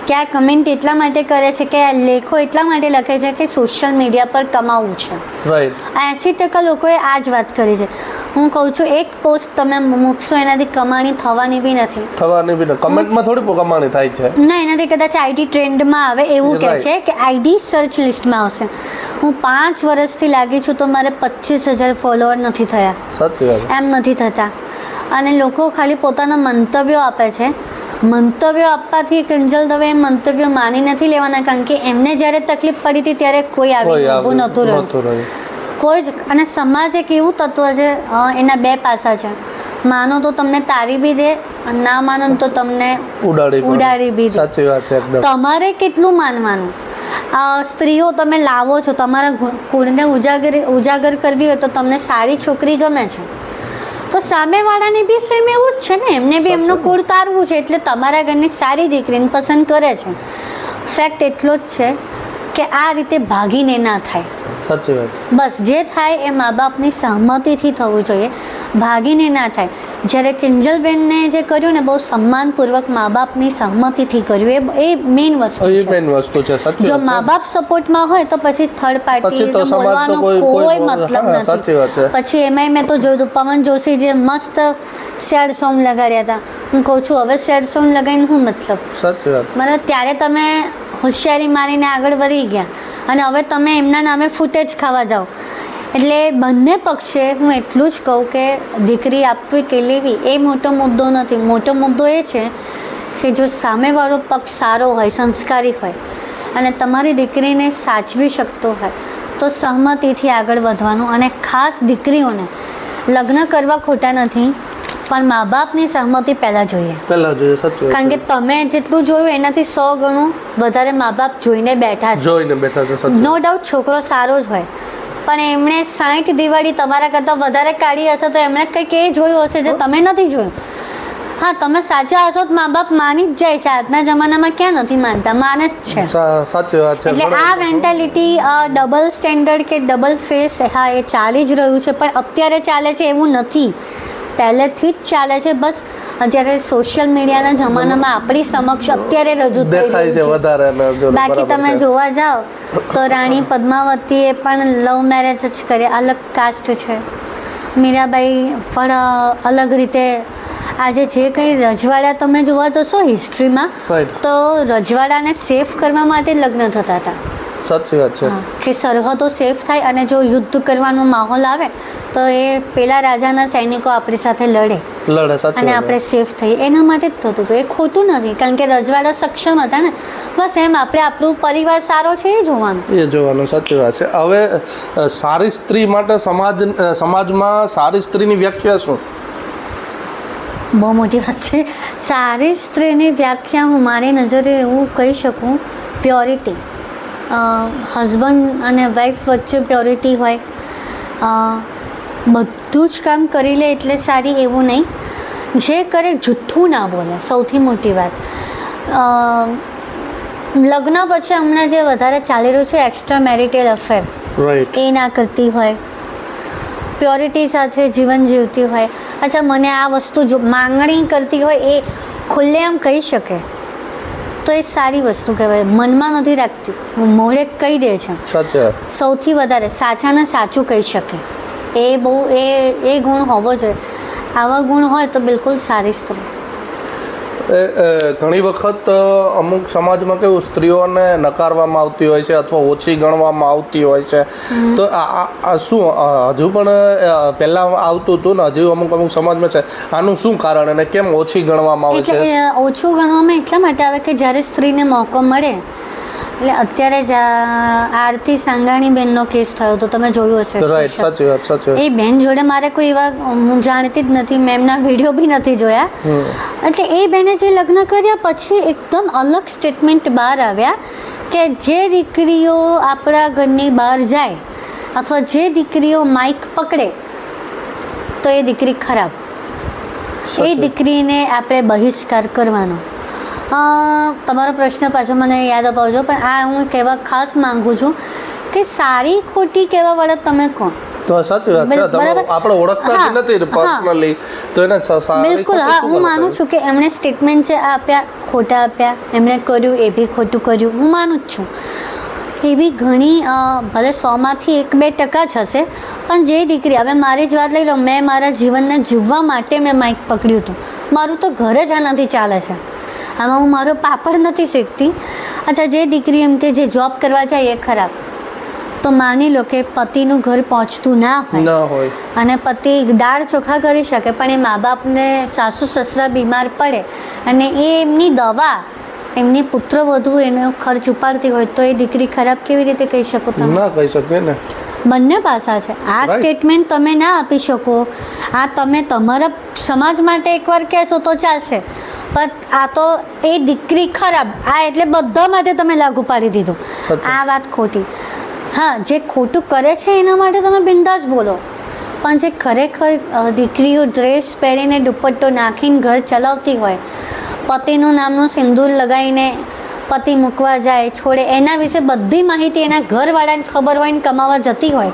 Speaker 2: કે આ કમેન્ટ એટલા માટે કરે છે, કે આ લેખો એટલા માટે લખે છે કે સોશિયલ મીડિયા પર કમાવું છે.
Speaker 1: રાઈટ.
Speaker 2: 80% લોકોએ આ જ વાત કરી છે. હું કહું છું એક પોસ્ટ તમે મૂકશો એનાથી કમાણી થવાની બી નથી.
Speaker 1: થવાની બી ને કમેન્ટમાં થોડી કમાણી થાય છે.
Speaker 2: ના, એનાથી કદાચ આઈડી ટ્રેન્ડમાં આવે એવું કહે છે કે આઈડી સર્ચ લિસ્ટમાં આવશે. હું 5 વર્ષથી લાગી છું તો મારે 25,000 ફોલોઅર નથી થયા.
Speaker 1: સાચી વાત.
Speaker 2: એમ નથી થતા. અને લોકો ખાલી પોતાના મંતવ્યો આપે છે. મંતવ્યો આપવાથી કંજલ દવે મંતવ્યો માની નથી લેવાના, કારણ કે એમને જ્યારે તકલીફ પડી હતી ત્યારે કોઈ આવી ઊભું નહોતું રહ્યું. કોઈ જ. અને સમાજ એક એવું તત્વ છે, એના બે પાસા છે. માનો તો તમને તારી બી દે, અને ના માનો તો તમને ઉડાડી બી દે.
Speaker 1: સાચી વાત છે એકદમ.
Speaker 2: તમારે કેટલું માનવાનું? સ્ત્રીઓ તમે લાવો છો, તમારા કુળને ઉજાગર કરવી હોય તો તમને સારી છોકરી ગમે છે, તો સામેવાળાને બી સેમ એવું જ છે ને, એમને બી એમનું કુળ તારવું છે, એટલે તમારા ઘરની સારી દીકરીને પસંદ કરે છે. ફેક્ટ એટલો જ છે કે આ રીતે ભાગીને ના થાય.
Speaker 1: સાચી વાત.
Speaker 2: બસ જે થાય એ મા બાપની સહમતિથી થવું જોઈએ, ભાગીને ના થાય. જ્યારે કિંજલબેનને જે કર્યું ને બહુ સન્માનપૂર્વક મા બાપની સહમતિથી કર્યું, એ મેઇન વસ્તુ
Speaker 1: એ
Speaker 2: છે.
Speaker 1: મેઇન વસ્તુ છે. સાચી
Speaker 2: જો
Speaker 1: વાત
Speaker 2: મા
Speaker 1: છે.
Speaker 2: બાપ સપોર્ટમાં હોય તો પછી થર્ડ પાર્ટી
Speaker 1: તો સમાજનો
Speaker 2: બોલવાનો
Speaker 1: કોઈ
Speaker 2: કોઈ મતલબ
Speaker 1: હા, સાચી વાત છે.
Speaker 2: નથી. પછી એમાંય મેં તો જોયું હતું પવન જોશી જે મસ્ત સેડ સોંગ લગાડ્યા હતા. હું કહું છું હવે સેડ સોંગ લગાવીને શું મતલબ?
Speaker 1: સાચી વાત.
Speaker 2: મતલબ ત્યારે તમે હોશિયારી મારીને આગળ વધી ગયા અને હવે તમે એમના નામે ફૂટેજ ખાવા જાઓ. એટલે બંને પક્ષે હું એટલું જ કહું કે દીકરી આપવી કે લેવી એ મોટો મુદ્દો નથી. મોટો મુદ્દો એ છે કે જો સામેવાળો પક્ષ સારો હોય, સંસ્કારી હોય અને તમારી દીકરીને સાચવી શકતો હોય તો સહમતિથી આગળ વધવાનું. અને ખાસ દીકરીઓને લગ્ન કરવા ખોટા નથી, પણ મા બાપની સહમતિ પહેલાં જોઈએ. કારણ કે તમે જેટલું જોયું એનાથી 100 ગણું વધારે મા બાપ જોઈને બેઠા છે. નો ડાઉટ છોકરો સારો જ હોય, પણ એમણે 60 દિવાળી તમારા કરતાં વધારે કાઢી હશે તો એમણે કંઈક એ જોયું હશે જે તમે નથી જોયું. હા, તમે સાચા હશો તો મા બાપ માની જ જાય છે. આજના જમાનામાં ક્યાં નથી માનતા, માને જ છે.
Speaker 1: સાચી વાત છે.
Speaker 2: એટલે આ મેન્ટાલિટી ડબલ સ્ટેન્ડર્ડ કે ડબલ ફેસ, હા એ ચાલી જ રહ્યું છે, પણ અત્યારે ચાલે છે એવું નથી, પહેલેથી જ ચાલે છે. બસ અત્યારે સોશિયલ મીડિયાના જમાનામાં આપણી સમક્ષ અત્યારે રજૂ થઈ રહ્યું છે. બાકી તમે જોવા જાઓ તો રાણી પદ્માવતીએ પણ લવ મેરેજ જ કર્યા, અલગ કાસ્ટ છે. મીરાબાઈ પણ અલગ રીતે. આજે જે કંઈ રજવાડા તમે જોવા જશો હિસ્ટ્રીમાં, તો રજવાડાને સેફ કરવા માટે લગ્ન થતા હતા.
Speaker 1: સાચી વાત છે
Speaker 2: કે સરહદો સેફ થાય અને જો યુદ્ધ કરવાનો માહોલ આવે તો એ પેલા રાજાના સૈનિકો આપણી સાથે લડે અને આપણે સેફ થઈએ, એના માટે જ થતું હતું. એ ખોટું નથી, કારણ કે રજવાડા સક્ષમ હતા ને. બસ એમ આપણે આપણું પરિવાર સારો છે એ જોવાનું.
Speaker 1: સાચી વાત છે. હવે સારી સ્ત્રી માટે સમાજમાં સારી સ્ત્રીની વ્યાખ્યા શું?
Speaker 2: બહુ મોટી વાત છે. સારી સ્ત્રીની વ્યાખ્યા હું મારી નજરે એવું કહી શકું, પ્યોરિટી. હસબન્ડ અને વાઈફ વચ્ચે પ્યોરિટી હોય, બધું જ કામ કરી લે એટલે સારી એવું નહીં, જે કરે જૂઠું ના બોલે, સૌથી મોટી વાત. લગ્ન પછી હમણાં જે વધારે ચાલી રહ્યું છે એક્સ્ટ્રા મેરિટલ અફેર, એ ના કરતી હોય, પ્યોરિટી સાથે જીવન જીવતી હોય. અચ્છા, મને આ વસ્તુ જો માંગણી કરતી હોય એ ખુલ્લેઆમ કહી શકે તો એ સારી વસ્તુ કહેવાય. મનમાં નથી રાખતી, મોઢે કહી દે છે. સૌથી વધારે સાચાને સાચું કહી શકે, એ બહુ એ ગુણ હોવો જોઈએ. આવા ગુણ હોય તો બિલકુલ સારી સ્ત્રી.
Speaker 1: ઘણી વખત અમુક સમાજમાં કેવું સ્ત્રીઓને નકારવામાં આવતી હોય છે અથવા ઓછી ગણવામાં આવતી હોય છે, તો આ શું હજુ પણ પહેલાં આવતું હતું ને હજુ અમુક સમાજમાં છે, આનું શું કારણ અને કેમ ઓછી ગણવામાં આવે છે?
Speaker 2: એટલે ઓછું ગણવામાં એટલા માટે આવે કે જ્યારે સ્ત્રીને મોકો મળે, એટલે અત્યારે જ આરતી સાંગાણી બેનનો કેસ થયો તો તમે જોયું હશે.
Speaker 1: રાઈટ, સાચી વાત.
Speaker 2: એ બેન જોડે મારે કોઈ એવા, હું જાણતી જ નથી, મેં એમના વિડીયો બી નથી જોયા. એટલે એ બેને જે લગ્ન કર્યા પછી એકદમ અલગ સ્ટેટમેન્ટ બહાર આવ્યા કે જે દીકરીઓ આપણા ઘરની બહાર જાય અથવા જે દીકરીઓ માઇક પકડે તો એ દીકરી ખરાબ, એ દીકરીને આપણે બહિષ્કાર કરવાનો. તમારો પ્રશ્ન પાછો મને યાદ અપાવજો, પણ આ હું કહેવા ખાસ માંગુ છું કે સારી ખોટી કહેવા વાળા તમે કોણ?
Speaker 1: તો સાચી વાત છે, આપણે ઓળખતા જ નથી પર્સનલી, તો એને
Speaker 2: બિલકુલ. હા, હું માનું છું કે એમણે સ્ટેટમેન્ટ જે આપ્યા ખોટા આપ્યા, એમણે કર્યું એ બી ખોટું કર્યું, હું માનું જ છું. એવી ઘણી ભલે 100માંથી 1-2% જ હશે, પણ જે દીકરી, હવે મારી જ વાત લઈ લો, મેં મારા જીવનને જીવવા માટે મેં માઇક પકડ્યું હતું, મારું તો ઘર જ આનાથી ચાલે છે, આમાં હું મારો પાપડ નથી શીખતી. અચ્છા, જે દીકરી એમ કે જે જોબ કરવા જાય એ ખરાબ, તો માની લો કે પતિનું ઘર પહોંચતું ના હોય અને પતિ દાળ ચોખા કરી શકે, પણ એ મા બાપને, સાસુ સસરા બીમાર પડે અને એ એમની દવા, એમની પુત્રવધુ એનો ખર્ચ ઉપાડતી હોય, તો એ દીકરી ખરાબ કેવી રીતે કહી શકો તમે?
Speaker 1: ના કહી શકે ને. બંને
Speaker 2: પાસા છે. આ સ્ટેટમેન્ટ તમે ના આપી શકો. આ તમે તમારા સમાજ માટે એકવાર કહેશો તો ચાલશે, પણ આ તો એ દીકરી ખરાબ, આ એટલે બધા માટે તમે લાગુ પાડી દીધું. આ વાત ખોટી. હા, જે ખોટું કરે છે એના માટે તમે બિંદાસ બોલો, પણ જે ખરેખર દીકરીઓ ડ્રેસ પહેરીને દુપટ્ટો નાખીને ઘર ચલાવતી હોય, પતિનું નામનું સિંદૂર લગાવીને પતિ મૂકવા જાય, છોડે, એના વિશે બધી માહિતી એના ઘરવાળાને ખબર હોય ને કમાવા જતી હોય,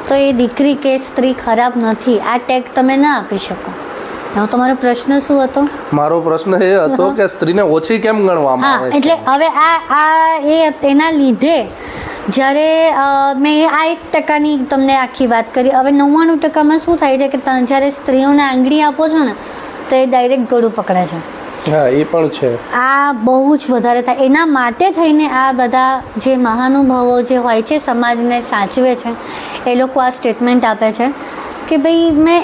Speaker 2: તો એ દીકરી કે સ્ત્રી ખરાબ નથી. આ ટેગ તમે ના આપી શકો. તમારો પ્રશ્ન શું હતો?
Speaker 1: મારો પ્રશ્ન એ હતો કે સ્ત્રીને ઓછી કેમ ગણવામાં આવે છે?
Speaker 2: એટલે હવે એના લીધે જ્યારે મેં આ 1%ની તમને આખી વાત કરી, હવે 99%માં શું થાય છે કે જ્યારે સ્ત્રીઓને આંગળી આપો છો ને તો એ ડાયરેક્ટ ગળું પકડે છે.
Speaker 1: હા, એ પણ છે.
Speaker 2: આ બહુ જ વધારે થાય. એના માટે થઈને આ બધા જે મહાનુભાવો જે હોય છે, સમાજને સાચવે છે, એ લોકો આ સ્ટેટમેન્ટ આપે છે કે ભાઈ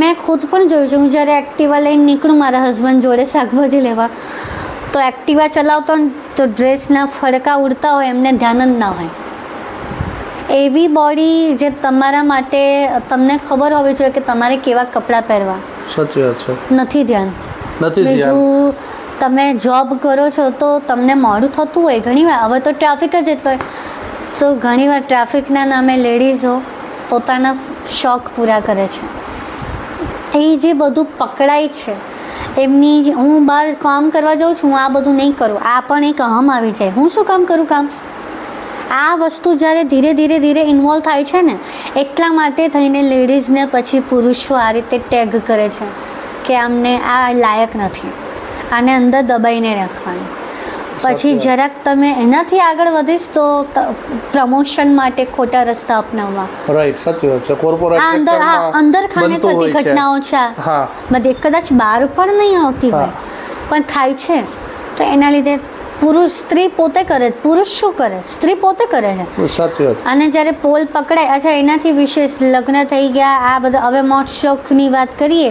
Speaker 2: મેં ખુદ પણ જોયું છે. હું જ્યારે એક્ટિવા લઈને નીકળું મારા હસબન્ડ જોડે શાકભાજી લેવા, તો એક્ટિવા ચલાવતો ને તો ડ્રેસના ફડકા ઉડતા હોય, એમને ધ્યાન જ ના હોય. એવી બોડી જે તમારા માટે, તમને ખબર હોવી જોઈએ કે તમારે કેવા કપડાં પહેરવા.
Speaker 1: સાચી વાત છે.
Speaker 2: નથી ધ્યાન. બીજું, તમે જોબ કરો છો તો તમને મોડું થતું હોય ઘણીવાર. હવે તો ટ્રાફિક જ એટલો હોય, તો ઘણીવાર ટ્રાફિકના નામે લેડીઝો પોતાના શોખ પૂરા કરે છે. એ જે બધું પકડાય છે એમની, હું બહાર કામ કરવા જાઉં છું, હું આ બધું નહીં કરું, આ પણ એક અહમ આવી જાય, હું શું કામ કરું કામ. આ વસ્તુ જ્યારે ધીરે ધીરે ઇન્વોલ્વ થાય છે ને, એટલા માટે થઈને લેડીઝને પછી પુરુષો આ રીતે ટેગ કરે છે કે આમને આ લાયક નથી, આને અંદર દબાઈને રાખવાનું. પછી જરાક તમે એનાથી આગળ વધીશ તો પ્રમોશન માટે ખોટા રસ્તા અપનાવવા.
Speaker 1: રાઈટ, સાચી વાત છે. કોર્પોરેટ
Speaker 2: અંદર ખાને થતી ઘટનાઓ છે બધી, કદાચ બહાર પણ નહીં આવતી હોય પણ થાય છે. તો એના લીધે સ્ત્રી પોતે કરે, પુરુષ શું કરે? સ્ત્રી પોતે કરે છે.
Speaker 1: સાચી વાત.
Speaker 2: અને જ્યારે પોલ પકડાય, અચ્છા, એનાથી વિશેષ લગ્ન થઈ ગયા, આ બધા હવે મોજ શોખની વાત કરીએ,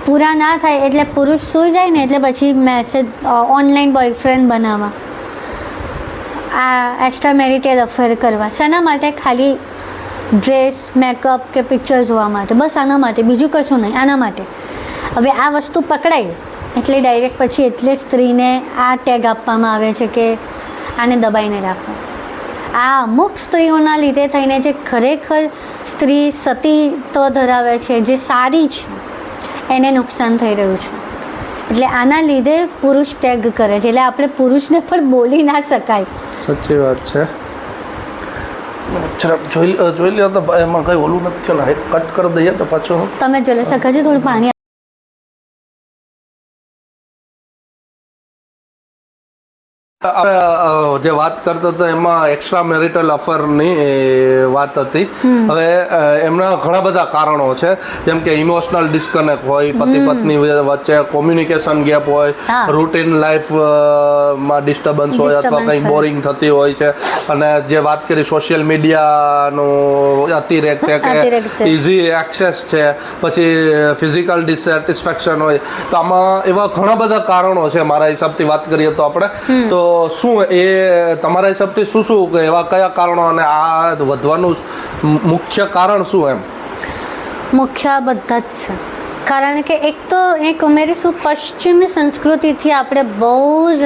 Speaker 2: પૂરા ના થાય એટલે પુરુષ સૂઈ જાય ને એટલે પછી મેસેજ, ઓનલાઈન બોયફ્રેન્ડ બનાવવા, આ એક્સ્ટ્રા મેરિટલ અફેર કરવા. શાના માટે? ખાલી ડ્રેસ, મેકઅપ કે પિક્ચર જોવા માટે, બસ આના માટે, બીજું કશું નહીં, આના માટે. હવે આ વસ્તુ પકડાય એટલે ડાયરેક્ટ પછી એટલે સ્ત્રીને આ ટેગ આપવામાં આવે છે કે આને દબાઈને રાખો. આ અમુક સ્ત્રીઓના લીધે થઈને જે ખરેખર સ્ત્રી સતીત્વ ધરાવે છે, જે સારી છે, એને નુકસાન થઈ રહ્યું છે. એટલે આના લીધે પુરુષ ટેગ કરે છે. એટલે આપણે પુરુષને પણ બોલી ના શકાય.
Speaker 1: સાચી વાત છે. જોઈ લે તો એમાં કઈ ઓલું નથી, ચાલો કટ કરી દઈએ તો પાછું
Speaker 2: તમે જોઈ શકો છો. થોડું પાણી
Speaker 1: આપણે જે વાત કરતા હતા એમાં એક્સ્ટ્રા મેરિટલ અફેરની વાત હતી. હવે એમના ઘણા બધા કારણો છે, જેમ કે ઇમોશનલ ડિસ્કનેક્ટ હોય, પતિ પત્ની વચ્ચે કોમ્યુનિકેશન ગેપ હોય, રૂટીન લાઈફમાં ડિસ્ટર્બન્સ હોય અથવા કંઈ બોરિંગ થતી હોય છે, અને જે વાત કરી સોશિયલ મીડિયાનું અતિરેક છે કે ઇઝી એક્સેસ છે, પછી ફિઝિકલ ડિસેટિસ્ફેક્શન હોય. તો આમાં એવા ઘણા બધા કારણો છે મારા હિસાબથી વાત કરીએ તો આપણે. તો શું એ તમારા હિસાબથી શું એવા કયા કારણો, અને આ વધવાનું મુખ્ય કારણ શું? એમ
Speaker 2: મુખ્ય બધા જ છે. કારણ કે એક તો એક ઉમેરીશું, પશ્ચિમી સંસ્કૃતિથી આપણે બહુ જ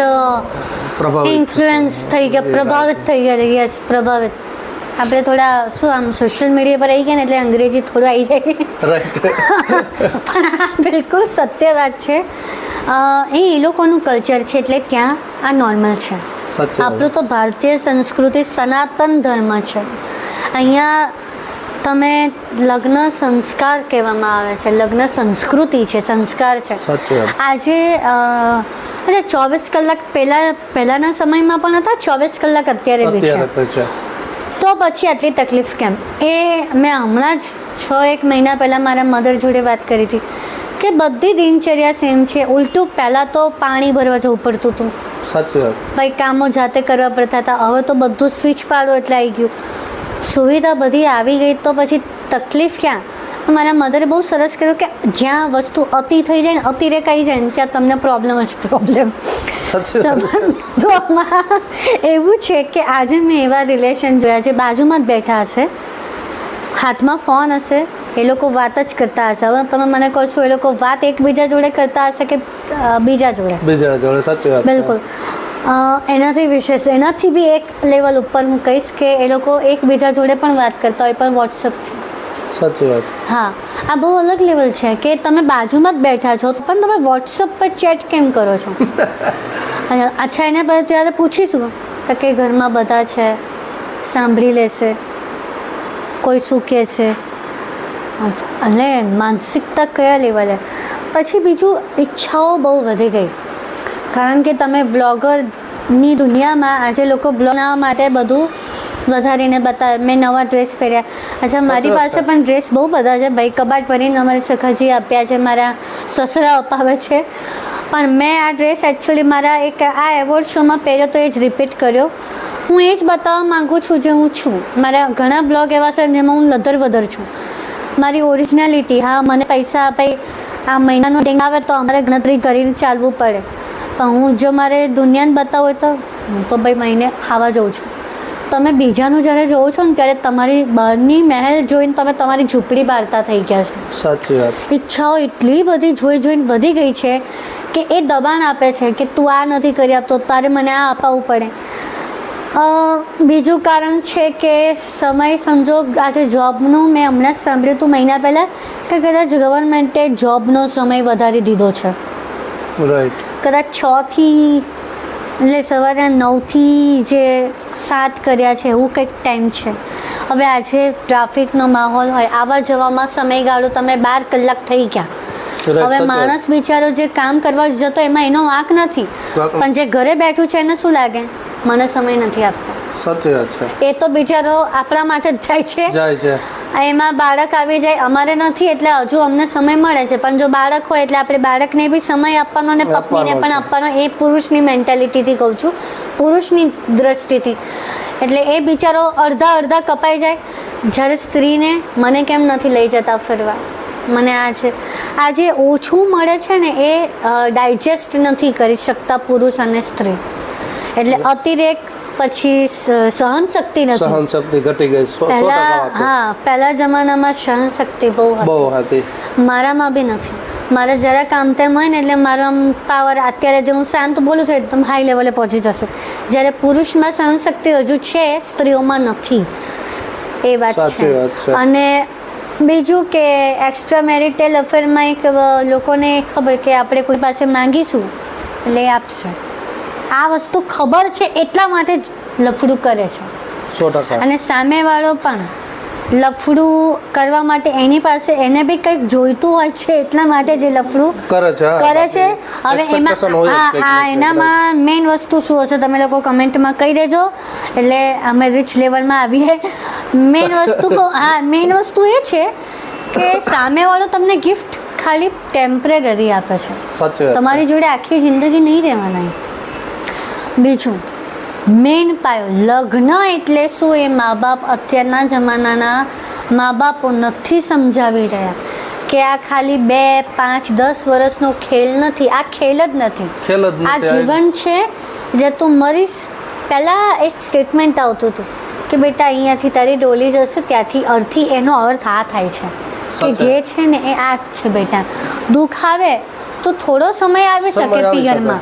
Speaker 2: ઇન્ફ્લુઅન્સ થઈ ગયા, પ્રભાવિત થઈ ગયા. યસ, પ્રભાવિત. આપણે થોડા શું આમ સોશિયલ મીડિયા પર આવી ગયા ને એટલે અંગ્રેજી થોડું આવી જાય. પણ આ બિલકુલ સત્ય વાત છે. એ લોકોનું કલ્ચર છે એટલે ત્યાં આ નોર્મલ છે. આપણું તો ભારતીય સંસ્કૃતિ સનાતન ધર્મ છે. અહીંયા તમે લગ્ન સંસ્કાર કહેવામાં આવે છે, લગ્ન સંસ્કૃતિ છે, સંસ્કાર છે. આજે 24 કલાક પહેલાના સમયમાં પણ હતા, 24 કલાક અત્યારે બી છે. તો પછી આટલી તકલીફ કેમ? એ મેં હમણાં જ 6-1 મહિના પહેલાં મારા મધર જોડે વાત કરી હતી કે બધી દિનચર્યા સેમ છે. ઉલટું પહેલાં તો પાણી ભરવા જવું પડતું હતું, ભાઈ કામો જાતે કરવા પડતા હતા. હવે તો બધું સ્વિચ પાડો એટલે આવી ગયું, સુવિધા બધી આવી ગઈ. તો પછી તકલીફ ક્યાં? મારા મધરે બહુ સરસ કહ્યું કે જ્યાં વસ્તુ અતિ થઈ જાય ને, અતિરેક આવી જાય ને, ત્યાં તમને પ્રોબ્લેમ જ પ્રોબ્લેમ. સંબંધોમાં એવું છે કે આજે મેં એવા રિલેશન જોયા છે, બાજુમાં જ બેઠા હશે, હાથમાં ફોન હશે, એ લોકો વાત જ કરતા હશે. હવે તમે મને કહો છો એ લોકો વાત એકબીજા જોડે કરતા હશે કે બીજા જોડે?
Speaker 1: સાચી વાત.
Speaker 2: બિલકુલ. એનાથી વિશેષ, એનાથી બી એક લેવલ ઉપર હું કહીશ કે એ લોકો એકબીજા જોડે પણ વાત કરતા હોય, પણ વોટ્સઅપથી.
Speaker 1: સાચી વાત.
Speaker 2: હા, આ બહુ અલગ લેવલ છે કે તમે બાજુમાં જ બેઠા છો પણ તમે વોટ્સઅપ પર ચેટ કેમ કરો છો? અચ્છા, એને પર ત્યારે પૂછીશું તો કે ઘરમાં બધા છે, સાંભળી લેશે, કોઈ શું કહે છે. એટલે માનસિકતા કયા લેવલે? પછી બીજું, ઈચ્છાઓ બહુ વધી ગઈ. કારણ કે તમે બ્લોગરની દુનિયામાં આજે લોકો બ્લોગ બનાવવા માટે બધું વધારીને બતાવે. મેં નવા ડ્રેસ પહેર્યા. અચ્છા, મારી પાસે પણ ડ્રેસ બહુ બધા છે ભાઈ, કબાટ ભરીને અમારી સખાજી આપ્યા છે, મારા સસરા અપાવે છે. પણ મેં આ ડ્રેસ એકચ્યુઅલી મારા એક આ એવોર્ડ શોમાં પહેર્યો તો એ જ રિપીટ કર્યો. હું એ જ બતાવવા માગું છું જે હું છું. મારા ઘણા બ્લોગ એવા છે જેમાં હું લધર વધર છું. મારી ઓરિજિનાલિટી. હા, મને પૈસા ભાઈ આ મહિનાનો ડિંગ આવે તો અમારે ગણતરી કરીને ચાલવું પડે, પણ હું જો મારે દુનિયાને બતાવું હોય તો હું તો ભાઈ મહિને ખાવા જાઉં છું. તમે બીજાનું જ્યારે જોવો છો ને ત્યારે તમારી બહારની મહેલ જોઈને તમે તમારી ઝૂંપડી બારતા થઈ ગયા છો.
Speaker 1: સાચી વાત.
Speaker 2: ઈચ્છાઓ એટલી બધી જોઈને વધી ગઈ છે કે એ દબાણ આપે છે કે તું આ નથી કરી આપતો, તારે મને આ અપાવવું પડે. બીજું કારણ છે કે સમય સંજોગ. આજે જોબનું મેં હમણાં જ સાંભળ્યું હતું મહિના પહેલાં કે કદાચ ગવર્મેન્ટે જોબનો સમય વધારી દીધો છે.
Speaker 1: રાઈટ.
Speaker 2: કદાચ 6 થી એટલે સવારે 9 થી 7 કર્યા છે, એવું કંઈક ટાઈમ છે. હવે આજે ટ્રાફિકનો માહોલ હોય, આવવા જવામાં સમયગાળો તમે 12 કલાક થઈ ગયા. હવે માણસ બિચારો જે કામ કરવા જતો એમાં એનો વાંક નથી, પણ જે ઘરે બેઠું છે એને શું લાગે, મને સમય નથી આપતો.
Speaker 1: સાચી વાત છે.
Speaker 2: એ તો બિચારો આપણા માટે જ જાય છે. એમાં બાળક આવી જાય, અમારે નથી એટલે હજુ અમને સમય મળે છે, પણ જો બાળક હોય એટલે આપણે બાળકને બી સમય આપવાનો અને પત્નીને પણ આપવાનો. એ પુરુષની મેન્ટાલિટીથી કહું છું, પુરુષની દ્રષ્ટિથી. એટલે એ બિચારો અડધા કપાઈ જાય. જ્યારે સ્ત્રીને મને કેમ નથી લઈ જતા ફરવા, મને આ છે, આ જે ઓછું મળે છે ને એ ડાયજેસ્ટ નથી કરી શકતા પુરુષ અને સ્ત્રી. એટલે અતિરેક પછી સહનશક્તિ
Speaker 1: ઘટી ગઈ.
Speaker 2: પહેલા જમાનામાં સહનશક્તિ બહુ હતી, મારામાં બી નથી. મારે જરા કામ તેમ હોય ને એટલે મારો આમ પાવર, અત્યારે જે હું શાંત બોલું છું એકદમ હાઈ લેવલે પહોંચી જશે. જ્યારે પુરુષમાં સહનશક્તિ હજુ છે, સ્ત્રીઓમાં નથી. એ વાત છે. અને બીજું કે એક્સ્ટ્રા મેરિટલ અફેરમાં એક લોકોને ખબર કે આપણે કોઈ પાસે માંગીશું એટલે આપશે. આ વસ્તુ ખબર છે એટલા માટે જ લફડું કરે છે.
Speaker 1: 100%.
Speaker 2: અને સામેવાળો પણ લફડું કરવા માટે એની પાસે એને બી કંઈક જોઈતું હોય છે એટલા માટે જે લફડું
Speaker 1: કરે છે
Speaker 2: કરે છે. હવે
Speaker 1: Expectation
Speaker 2: એમાં
Speaker 1: હોય જ કંઈક ને કંઈક.
Speaker 2: એનામાં મેઇન વસ્તુ શું હશે તમે લોકો કમેન્ટમાં કહી દેજો, એટલે અમે રીચ લેવલમાં આવીએ. મેઇન વસ્તુ એ છે કે સામેવાળો તમને ગિફ્ટ ખાલી ટેમ્પરરી આપે છે,
Speaker 1: સાચી વાત.
Speaker 2: તમારી જોડે આખી જિંદગી નહીં રહેવાના. બીજું મેઇન પાયો લગ્ન એટલે શું એ મા બાપ અત્યારના જમાનાના મા બાપો નથી સમજાવી રહ્યા કે આ ખાલી 2, 5, 10 વર્ષનો ખેલ નથી, આ ખેલ જ નથી,
Speaker 1: ખેલ જ નથી.
Speaker 2: આ જીવન છે. જે તું મરીશ પહેલાં એક સ્ટેટમેન્ટ આવતું હતું કે બેટા અહીંયાથી તારી ડોલી જશે ત્યાંથી એનો અર્થ આ થાય છે કે જે છે ને એ આ જ છે બેટા. દુઃખ આવે તો થોડો સમય આવી
Speaker 1: સમય
Speaker 2: શકે
Speaker 1: આવી
Speaker 2: પિયરમાં,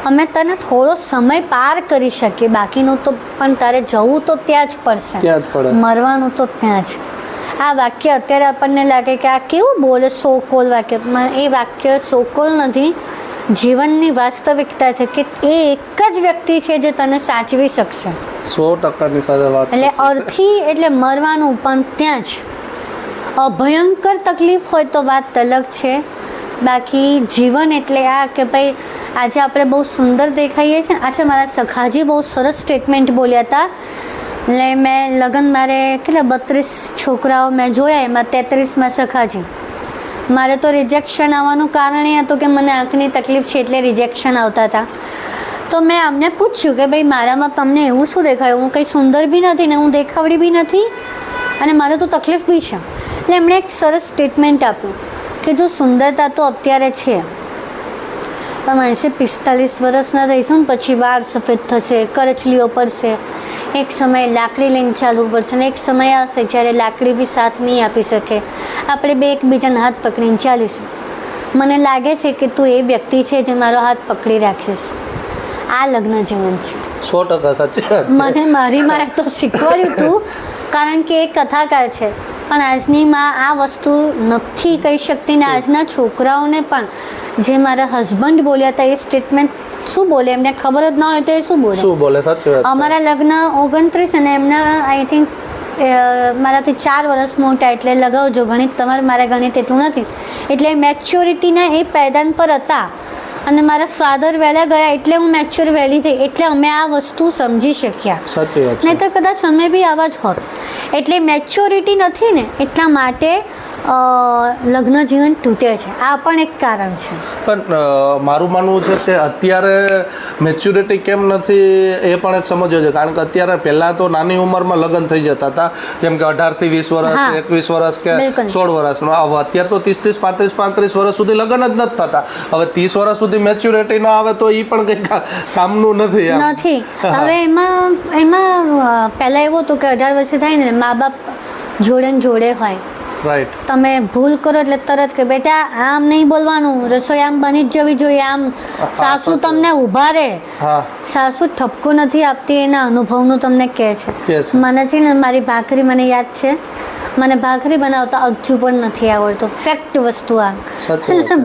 Speaker 2: અમે તને થોડો સમય પાર કરી શકીએ, બાકીનું તો પણ તારે જવું તો ત્યાં જ પડશે,
Speaker 1: ત્યાં જ પડે.
Speaker 2: મરવાનું તો ત્યાં જ. આ વાક્ય અત્યારે આપણને લાગે કે આ કેવું બોલે સોકોલ વાક્ય, પણ એ વાક્ય સોકોલ નથી, જીવનની વાસ્તવિકતા છે કે એ એક જ વ્યક્તિ છે જે તને સાચવી શકશે.
Speaker 1: 100%ની સાથે વાત
Speaker 2: એટલે અર્થી એટલે મરવાનું પણ ત્યાં જ. ભયંકર તકલીફ હોય તો વાત અલગ છે, બાકી જીવન એટલે આ કે ભાઈ આજે આપણે બહુ સુંદર દેખાઈએ છીએ. આજે મારા સખાજી બહુ સરસ સ્ટેટમેન્ટ બોલ્યા હતા. એટલે મેં લગ્ન મારે કેટલા 32 છોકરાઓ મેં જોયા, એમાં 33માં સખાજી. મારે તો રિજેક્શન આવવાનું કારણ એ હતું કે મને આંખની તકલીફ છે એટલે રિજેક્શન આવતા હતા. તો મેં અમને પૂછ્યું કે ભાઈ મારામાં તમને એવું શું દેખાયું, હું કંઈ સુંદર બી નથી ને હું દેખાવડી બી નથી અને મારે તો તકલીફ બી છે. એટલે એમણે એક સરસ સ્ટેટમેન્ટ આપ્યું કે જો સુંદરતા તો અત્યારે છે પણ 45 વર્ષના થઈશું ને પછી વાળ સફેદ થશે, કરચલીઓ પડશે, એક સમયે લાકડી લઈને ચાલવું પડશે ને એક સમય આવશે જ્યારે લાકડી બી સાથ નહીં આપી શકે, આપણે બે એકબીજાના હાથ પકડીને ચાલીશું. મને લાગે છે કે તું એ વ્યક્તિ છે જે મારો હાથ પકડી રાખીશ. આ લગ્ન જીવન છે.
Speaker 1: 100% સાચી વાત છે.
Speaker 2: મને મારી માએ તો શીખવાડ્યું હતું કારણ કે એ કથાકાર છે, પણ આજની માં આ વસ્તુ નથી કહી શકતી ને આજના છોકરાઓને પણ જે મારા હસબન્ડ બોલ્યા હતા એ સ્ટેટમેન્ટ શું બોલે એમને ખબર જ ના હોય તો એ શું બોલે.
Speaker 1: સાચી વાત.
Speaker 2: અમારા લગ્ન 29 અને એમના આઈ થિંક મારાથી 4 વર્ષ મોટા, એટલે લગાવજો ગણિત, તમારે મારા ગણિત એટલું નથી, એટલે મેચ્યોરિટીના એ પેદાન પર હતા અને મારા ફાધર વહેલા ગયા એટલે હું મેચ્યોર વહેલી થઈ, એટલે અમે આ વસ્તુ સમજી શક્યા.
Speaker 1: સાચી વાત.
Speaker 2: નહીં તો કદાચ અમે બી આવા જ હોત. એટલે મેચ્યોરિટી નથી ને એટલા માટે લગ્ન જીવન તૂટે છે. આ પણ એક કારણ છે.
Speaker 1: પણ મારું માનવું છે કે અત્યારે મેચ્યોરિટી કેમ નથી એ પણ એક સમજવું છે, કારણ કે અત્યારે પહેલાં તો નાની ઉંમરમાં લગ્ન થઈ જતા હતા, જેમ કે 18 થી 20 વર્ષ, 21 વર્ષ કે 16 વર્ષનો. અત્યારે તો 30, 35 વર્ષ સુધી લગ્ન જ નથી થતા. હવે 30 વર્ષ સુધી મેચ્યોરિટી ના આવે તો એ પણ કંઈ કામનું નથી.
Speaker 2: હવે એમાં પહેલાં એવું હતું કે 18 વર્ષે થાય ને મા બાપ જોડે ને જોડે હોય.
Speaker 1: રાઈટ.
Speaker 2: તમે ભૂલ કરો એટલે તરત કે બેટા આમ નહીં બોલવાનું, રસોઈ આમ બની જ જવી જોઈએ, આમ સાસુ તમને ઊભા રહે. સાસુ ઠપકો નથી આપતી, એના અનુભવનું તમને કહે છે. મને છે ને મારી ભાખરી મને યાદ છે, મને ભાખરી બનાવતા હજુ પણ નથી આવડતું. ફેક્ટ વસ્તુ આ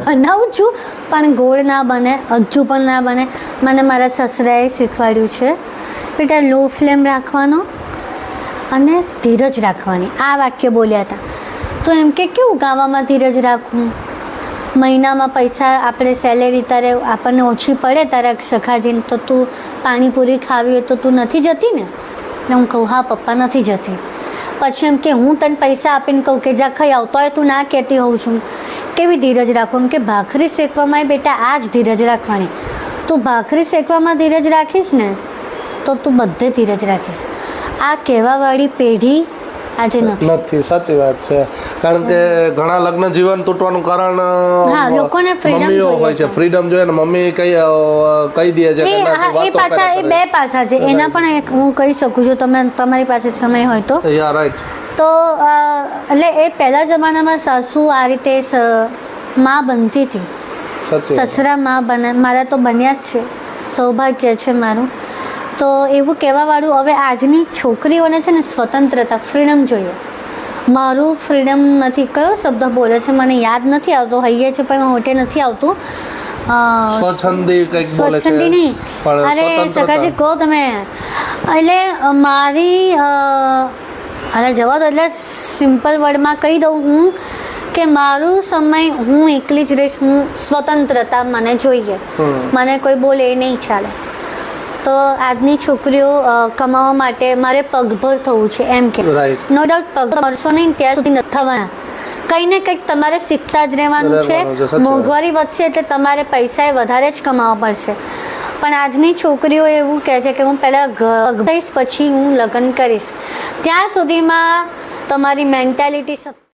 Speaker 2: બનાવું છું પણ ગોળ ના બને, હજુ પણ ના બને. મને મારા સસરાએ શીખવાડ્યું છે બેટા લો ફ્લેમ રાખવાનો અને ધીરજ રાખવાની. આ વાક્ય બોલ્યા હતા. તો એમ કે કેવું ગાવામાં ધીરજ રાખવું, મહિનામાં પૈસા આપણે સેલેરી તારે આપણને ઓછી પડે તારા સખાજીને, તો તું પાણીપુરી ખાવી હોય તો તું નથી જતી ને? એટલે હું કહું હા પપ્પા નથી જતી. પછી એમ કે હું તને પૈસા આપીને કહું કે જા ખાઈ આવ, તોય તું ના કહેતી હોઉં છું. કેવી ધીરજ રાખવું? કે ભાખરી શેકવામાં બેટા આ જ ધીરજ રાખવાની. તું ભાખરી શેકવામાં ધીરજ રાખીશ ને તો તું બધે ધીરજ રાખીશ. આ કહેવાવાળી પેઢી આજે નથી.
Speaker 1: સાચી વાત છે. કારણ કે ઘણા લગ્ન જીવન તૂટવાનું કારણ
Speaker 2: લોકોને ફ્રીડમ
Speaker 1: હોય છે, ફ્રીડમ જોઈએ ને મમ્મી કહી દે છે.
Speaker 2: એ પાછા એ બે પાસા છે, એના પણ હું કહી શકું છું, તમે તમારી પાસે સમય હોય તો.
Speaker 1: રાઈટ.
Speaker 2: તો એટલે એ પહેલા જમાનામાં સાસુ આ રીતે માં બનતી હતી, સસરા માં બને. મારા તો બન્યા જ છે, સૌભાગ્ય છે મારું. તો એવું કહેવાવાળું હવે આજની છોકરીઓને છે ને સ્વતંત્રતા, ફ્રીડમ જોઈએ. મારું ફ્રીડમ નથી, કયો શબ્દ બોલે છે મને યાદ નથી આવતો, હૈયે છે પણ હોઠે નથી આવતું. સ્વચ્છંદી નહીં, અરે સખાજી કહો તમે. એટલે મારી અને જવા દો એટલે સિમ્પલ વર્ડમાં કહી દઉં હું કે મારું સમય હું એકલી જ રહીશ, હું સ્વતંત્રતા મને જોઈએ, મને કોઈ બોલે એ નહીં ચાલે. તો આજની છોકરીઓ કમાવા માટે મારે પગભર થવું છે એમ કે
Speaker 1: રાઈટ.
Speaker 2: નો ડાઉટ પગભર મળશો નહીં ત્યાં સુધી નથી થવાના. કંઈ ને કંઈક તમારે શીખતા જ રહેવાનું છે.
Speaker 1: સાચી વાત.
Speaker 2: મોંઘવારી વધશે એટલે તમારે પૈસા એ વધારે જ કમાવા પડશે. પણ આજની છોકરીઓ એવું કહે છે કે હું પહેલાં ઘર થઈશ પછી હું લગ્ન કરીશ. ત્યાં સુધીમાં તમારી મેન્ટાલિટી